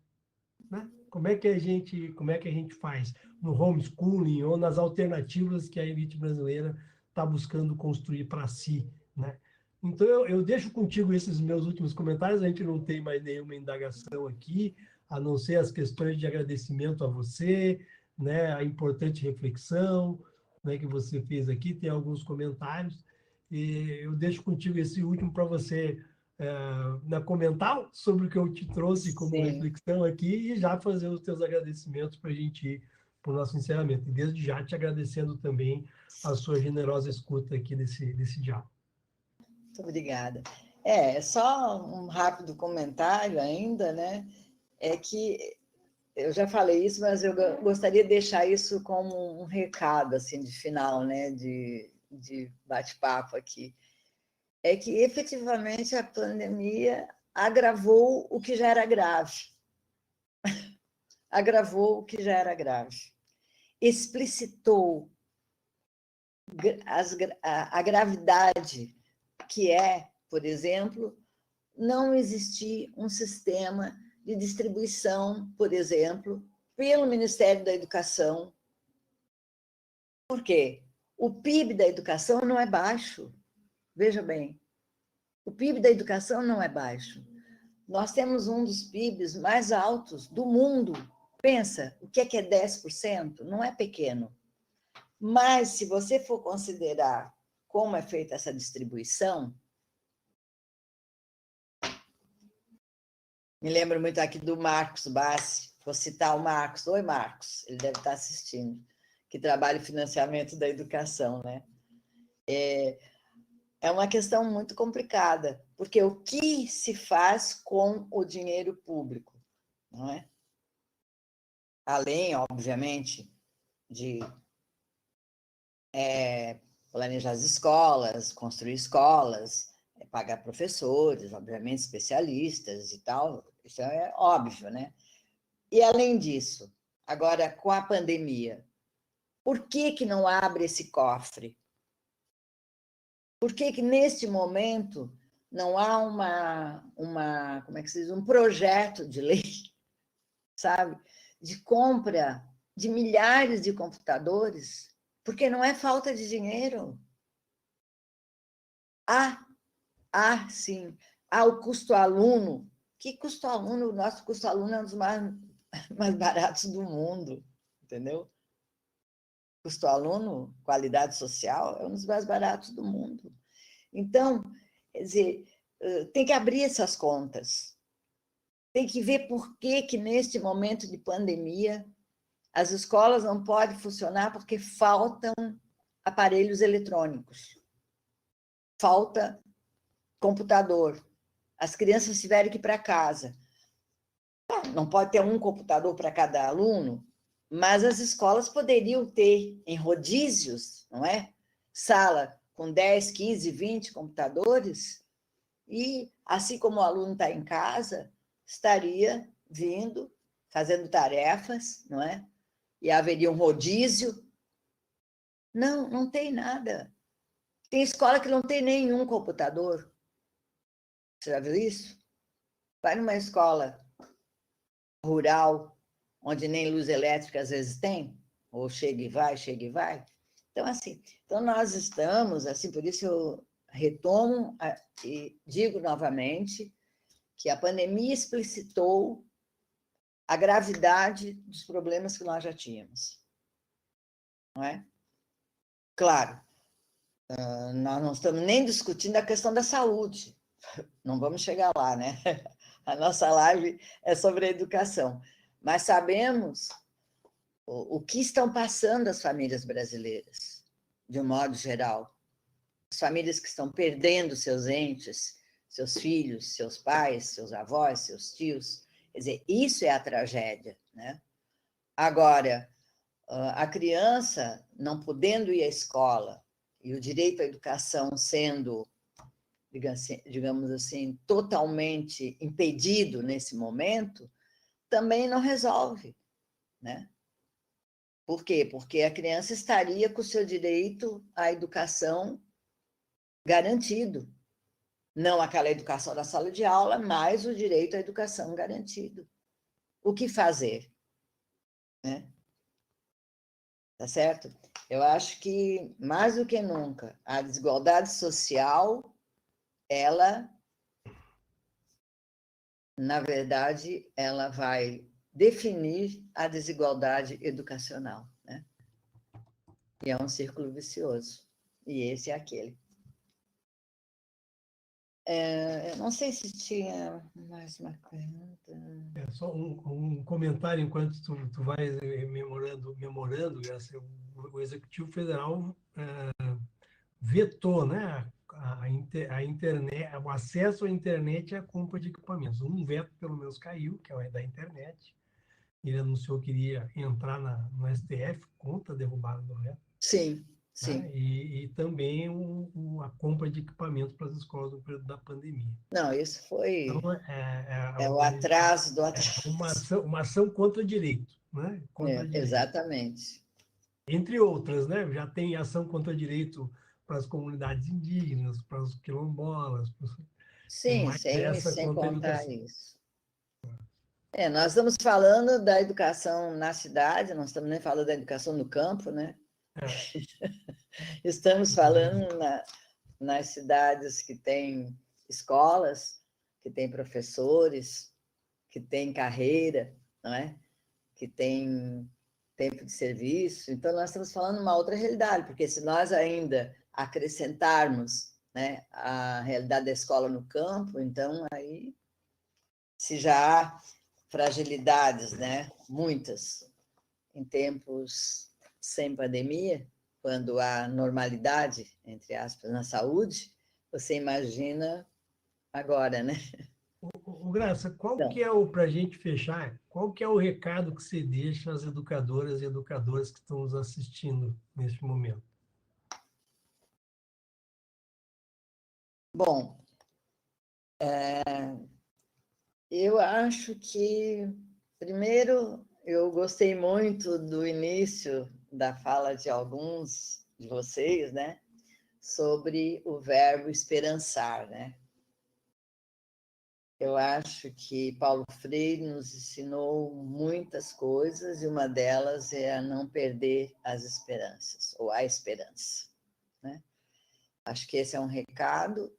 Né? Como é que a gente faz no homeschooling ou nas alternativas que a elite brasileira está buscando construir para si, né? Então, eu deixo contigo esses meus últimos comentários. A gente não tem mais nenhuma indagação aqui, a não ser as questões de agradecimento a você, né? A importante reflexão, né, que você fez aqui. Tem alguns comentários. E eu deixo contigo esse último para você comentar sobre o que eu te trouxe como Sim. reflexão aqui e já fazer os teus agradecimentos para a gente ir para o nosso encerramento. E desde já te agradecendo também a sua generosa escuta aqui desse diálogo. Muito obrigada. Só um rápido comentário ainda, né? É que eu já falei isso, mas eu gostaria de deixar isso como um recado, assim, de final, né? De bate-papo aqui. É que, efetivamente, a pandemia agravou o que já era grave. Agravou o que já era grave. Explicitou a gravidade que é, por exemplo, não existir um sistema de distribuição, por exemplo, pelo Ministério da Educação. Por quê? O PIB da educação não é baixo. Veja bem, o PIB da educação não é baixo. Nós temos um dos PIBs mais altos do mundo. Pensa, o que é 10%? Não é pequeno. Mas, se você for considerar como é feita essa distribuição, me lembro muito aqui do Marcos Bassi, vou citar o Marcos. Oi, Marcos, ele deve estar assistindo, que trabalha o financiamento da educação, né? É uma questão muito complicada, porque o que se faz com o dinheiro público, não é? Além, obviamente, de planejar as escolas, construir escolas, pagar professores, obviamente, especialistas e tal, isso é óbvio, né? E, além disso, agora, com a pandemia, por que não abre esse cofre? Por que neste momento, não há como é que se diz, um projeto de lei, sabe, de compra de milhares de computadores? Porque não é falta de dinheiro. Sim, o custo aluno. Que custo aluno? O nosso custo aluno é um dos mais baratos do mundo, entendeu? Custo aluno, qualidade social, é um dos mais baratos do mundo. Então, quer dizer, tem que abrir essas contas. Tem que ver por que neste momento de pandemia, as escolas não podem funcionar porque faltam aparelhos eletrônicos, falta computador. As crianças tiveram que ir para casa. Não pode ter um computador para cada aluno? Mas as escolas poderiam ter em rodízios, não é? Sala com 10, 15, 20 computadores, e assim como o aluno está em casa, estaria vindo, fazendo tarefas, não é? E haveria um rodízio. Não, não tem nada. Tem escola que não tem nenhum computador. Você já viu isso? Vai numa escola rural, onde nem luz elétrica às vezes tem, ou chega e vai, chega e vai. Então, assim, então nós estamos, assim, por isso eu retomo e digo novamente que a pandemia explicitou a gravidade dos problemas que nós já tínhamos. Não é? Claro, nós não estamos nem discutindo a questão da saúde, não vamos chegar lá, né? A nossa live é sobre a educação, mas sabemos o que estão passando as famílias brasileiras, de um modo geral. As famílias que estão perdendo seus entes, seus filhos, seus pais, seus avós, seus tios. Quer dizer, isso é a tragédia, né? Agora, a criança não podendo ir à escola e o direito à educação sendo, digamos assim, totalmente impedido nesse momento, também não resolve, né? Por quê? Porque a criança estaria com o seu direito à educação garantido. Não aquela educação da sala de aula, mas o direito à educação garantido. O que fazer? Né? Tá certo? Eu acho que, mais do que nunca, a desigualdade social, ela, na verdade, ela vai definir a desigualdade educacional, né? E é um círculo vicioso. E esse é aquele. Eu não sei se tinha mais uma pergunta. Só um comentário enquanto tu vai memorando, Graça, o Executivo Federal vetou, né, a internet, o acesso à internet e a compra de equipamentos. Um veto, pelo menos, caiu, que é o da internet. Ele anunciou que iria entrar no STF contra a derrubada do veto. Sim, Né? sim. E também a compra de equipamentos para as escolas no período da pandemia. Não, isso foi Então, o atraso do atraso. uma ação contra direito, né? Contra direito. Exatamente. Entre outras, né? Já tem ação contra direito para as comunidades indígenas, para os quilombolas, tem Sim, mais essa sem contra a contar educação. isso. Nós estamos falando da educação na cidade, não estamos nem falando da educação no campo, né? É, Estamos falando nas cidades que têm escolas, que têm professores, que têm carreira, não é? Que têm tempo de serviço. Então, nós estamos falando uma outra realidade, porque se nós ainda acrescentarmos, né, a realidade da escola no campo, então aí, se já há fragilidades, né, muitas, em tempos sem pandemia, quando há normalidade, entre aspas, na saúde, você imagina agora, né? Graça, qual Então, que é para a gente fechar, qual que é o recado que você deixa às educadoras e educadores que estão nos assistindo neste momento? bom, eu acho que, primeiro, eu gostei muito do início da fala de alguns de vocês, né, sobre o verbo esperançar, né? Eu acho que Paulo Freire nos ensinou muitas coisas e uma delas é a não perder as esperanças, ou a esperança, né? Acho que esse é um recado,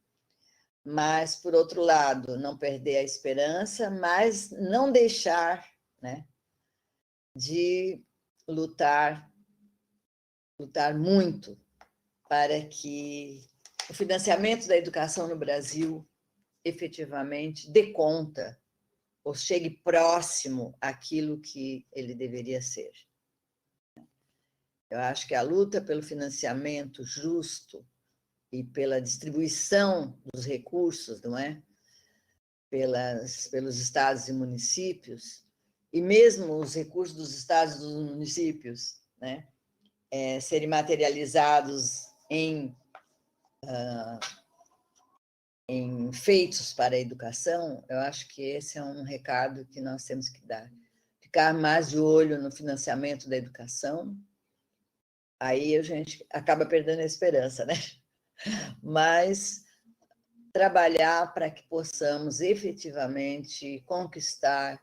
mas, por outro lado, não perder a esperança, mas não deixar, né, de lutar muito para que o financiamento da educação no Brasil efetivamente dê conta ou chegue próximo àquilo que ele deveria ser. Eu acho que a luta pelo financiamento justo e pela distribuição dos recursos, não é? Pelos estados e municípios, e mesmo os recursos dos estados e dos municípios, né, serem materializados em feitos para a educação, eu acho que esse é um recado que nós temos que dar. Ficar mais de olho no financiamento da educação, aí a gente acaba perdendo a esperança, né? Mas trabalhar para que possamos efetivamente conquistar,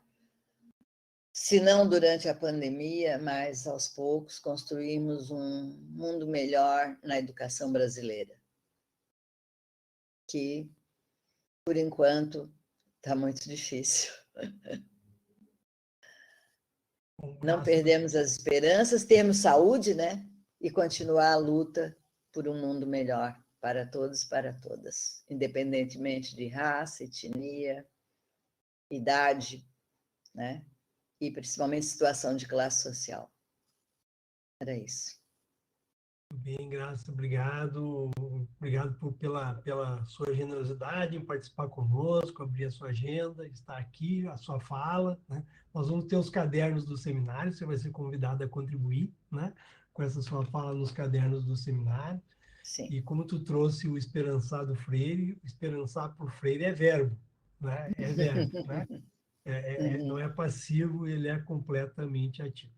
se não durante a pandemia, mas aos poucos construirmos um mundo melhor na educação brasileira, que, por enquanto, está muito difícil. Não perdemos as esperanças, temos saúde, né? E continuar a luta por um mundo melhor para todos e para todas, independentemente de raça, etnia, idade, né? E principalmente situação de classe social. Era isso. Bem, Graça, obrigado. Obrigado pela sua generosidade em participar conosco, abrir a sua agenda, estar aqui, a sua fala, né? Nós vamos ter os cadernos do seminário, você vai ser convidado a contribuir, né, com essa sua fala nos cadernos do seminário. Sim. E como tu trouxe o esperançado Freire, esperançar por Freire é verbo, né? É verbo, né? Não é passivo, ele é completamente ativo.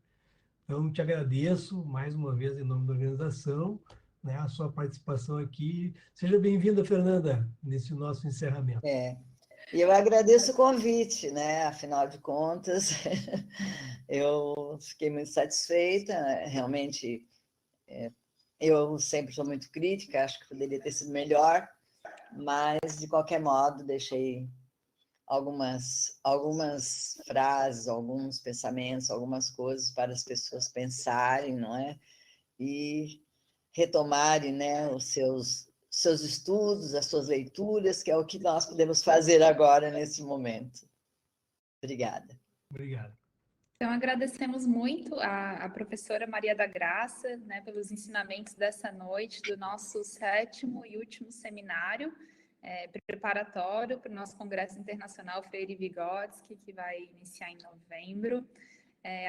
Então, te agradeço mais uma vez em nome da organização, né, a sua participação aqui. Seja bem-vinda, Fernanda, nesse nosso encerramento. E eu agradeço o convite, né? Afinal de contas, eu fiquei muito satisfeita. Realmente, eu sempre sou muito crítica, acho que poderia ter sido melhor, mas, de qualquer modo, deixei algumas frases, alguns pensamentos, algumas coisas para as pessoas pensarem, não é? E retomarem, né, os seus estudos, as suas leituras, que é o que nós podemos fazer agora, nesse momento. Obrigada. Obrigado. Então, agradecemos muito a professora Maria da Graça, né, pelos ensinamentos dessa noite do nosso 7º e último seminário preparatório para o nosso Congresso Internacional Freire Vygotsky, que vai iniciar em novembro.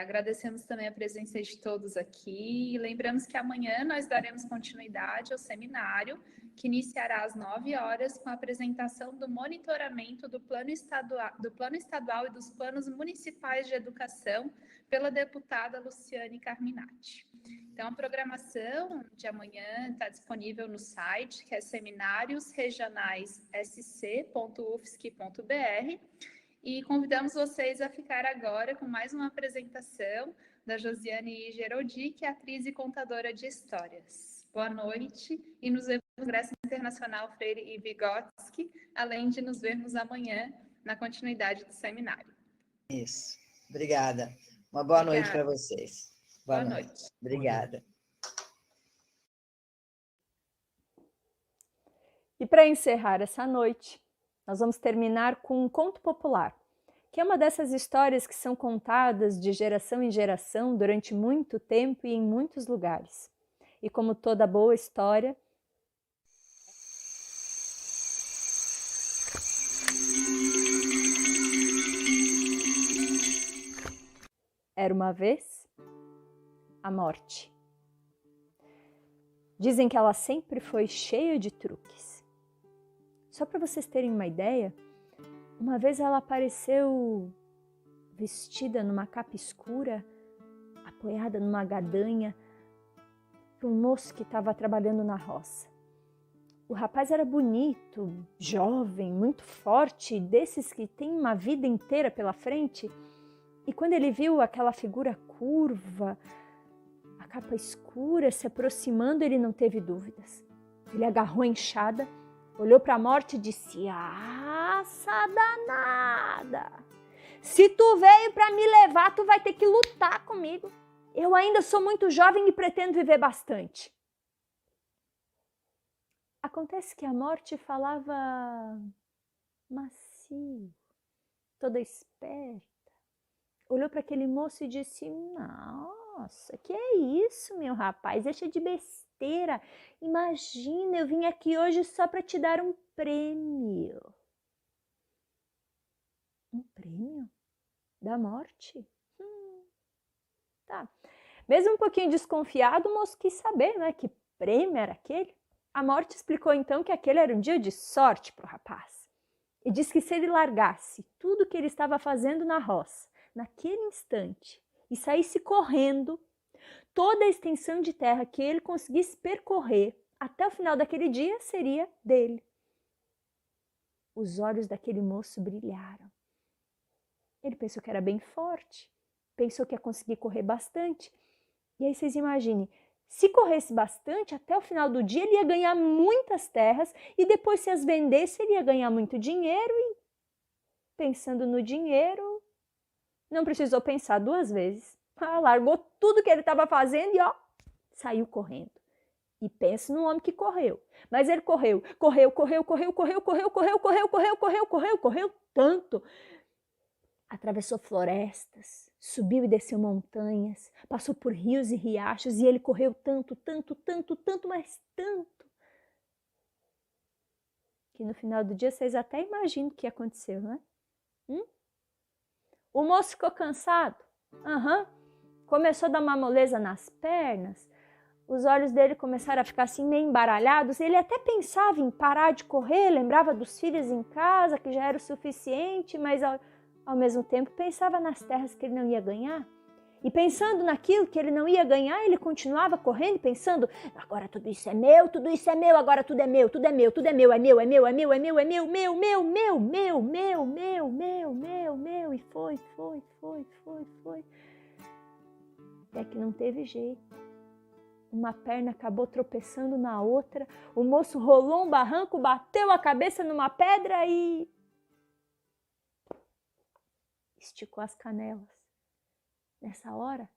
Agradecemos também a presença de todos aqui e lembramos que amanhã nós daremos continuidade ao seminário, que iniciará às 9 horas com a apresentação do monitoramento do Plano Estadual e dos Planos Municipais de Educação pela deputada Luciane Carminati. Então, a programação de amanhã está disponível no site, que é seminariosregionais.sc.ufsc.br, e convidamos vocês a ficar agora com mais uma apresentação da Josiane Geroldi, que é atriz e contadora de histórias. Boa noite e nos vemos no Congresso Internacional Freire e Vygotsky, além de nos vermos amanhã na continuidade do seminário. Isso. Obrigada. Uma boa noite para vocês. Boa noite. Obrigada. E para encerrar essa noite, nós vamos terminar com um conto popular, que é uma dessas histórias que são contadas de geração em geração durante muito tempo e em muitos lugares. E como toda boa história, era uma vez a morte. Dizem que ela sempre foi cheia de truques. Só para vocês terem uma ideia, uma vez ela apareceu vestida numa capa escura, apoiada numa gadanha, para um moço que estava trabalhando na roça. O rapaz era bonito, jovem, muito forte, desses que têm uma vida inteira pela frente. E quando ele viu aquela figura curva, a capa escura se aproximando, ele não teve dúvidas. Ele agarrou a enxada, olhou para a morte e disse: "Aça danada! Se tu veio para me levar, tu vai ter que lutar comigo. Eu ainda sou muito jovem e pretendo viver bastante." Acontece que a morte falava macio, toda esperta. Olhou para aquele moço e disse: "Nossa, que é isso, meu rapaz? Deixa de besteira. Imagina, eu vim aqui hoje só para te dar um prêmio." Um prêmio? Da morte? Tá. Mesmo um pouquinho desconfiado, o moço quis saber, né, que prêmio era aquele. A morte explicou então que aquele era um dia de sorte para o rapaz. E disse que se ele largasse tudo que ele estava fazendo na roça, naquele instante, e saísse correndo, toda a extensão de terra que ele conseguisse percorrer até o final daquele dia seria dele. Os olhos daquele moço brilharam. Ele pensou que era bem forte, pensou que ia conseguir correr bastante. E aí vocês imaginem, se corresse bastante, até o final do dia ele ia ganhar muitas terras e depois se as vendesse ele ia ganhar muito dinheiro e, pensando no dinheiro, não precisou pensar duas vezes. Largou tudo que ele estava fazendo e saiu correndo. E pense no homem que correu. Mas ele correu tanto. Atravessou florestas, subiu e desceu montanhas, passou por rios e riachos e ele correu tanto, mas tanto, que no final do dia vocês até imaginam o que aconteceu, né? O moço ficou cansado, começou a dar uma moleza nas pernas, os olhos dele começaram a ficar assim meio embaralhados, ele até pensava em parar de correr, lembrava dos filhos em casa, que já era o suficiente, mas ao mesmo tempo pensava nas terras que ele não ia ganhar. E pensando naquilo que ele não ia ganhar, ele continuava correndo, pensando, agora tudo isso é meu, agora tudo é meu, é meu, é meu, e foi. Até que não teve jeito. Uma perna acabou tropeçando na outra, o moço rolou um barranco, bateu a cabeça numa pedra e esticou as canelas. Nessa hora,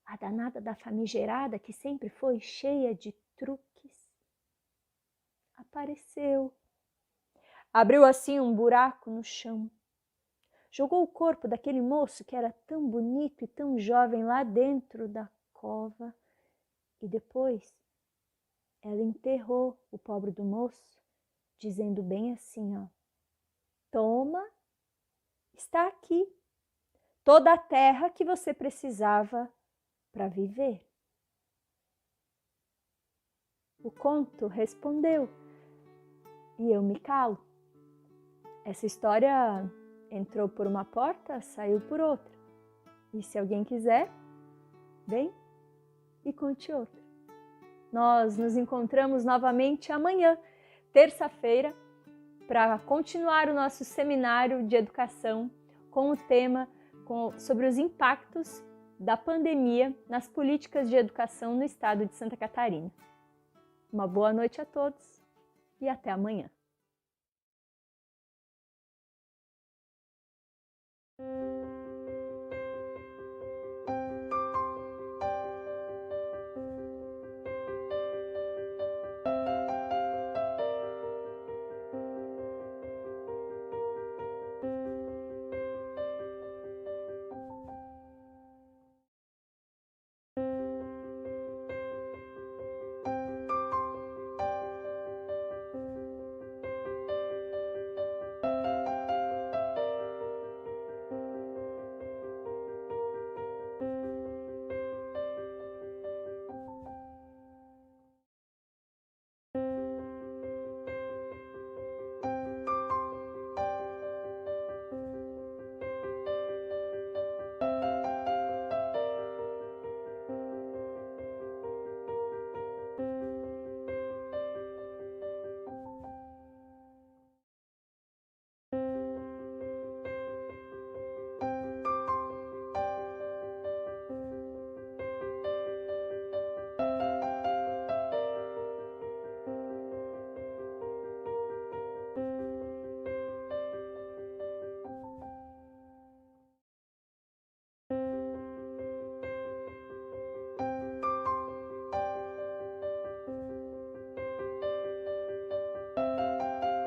a danada da famigerada, que sempre foi cheia de truques, apareceu. Abriu assim um buraco no chão. Jogou o corpo daquele moço que era tão bonito e tão jovem lá dentro da cova. E depois, ela enterrou o pobre do moço, dizendo bem assim, toma, está aqui. Toda a terra que você precisava para viver. O conto respondeu, e eu me calo. Essa história entrou por uma porta, saiu por outra. E se alguém quiser, vem e conte outra. Nós nos encontramos novamente amanhã, terça-feira, para continuar o nosso seminário de educação com o tema sobre os impactos da pandemia nas políticas de educação no estado de Santa Catarina. Uma boa noite a todos e até amanhã.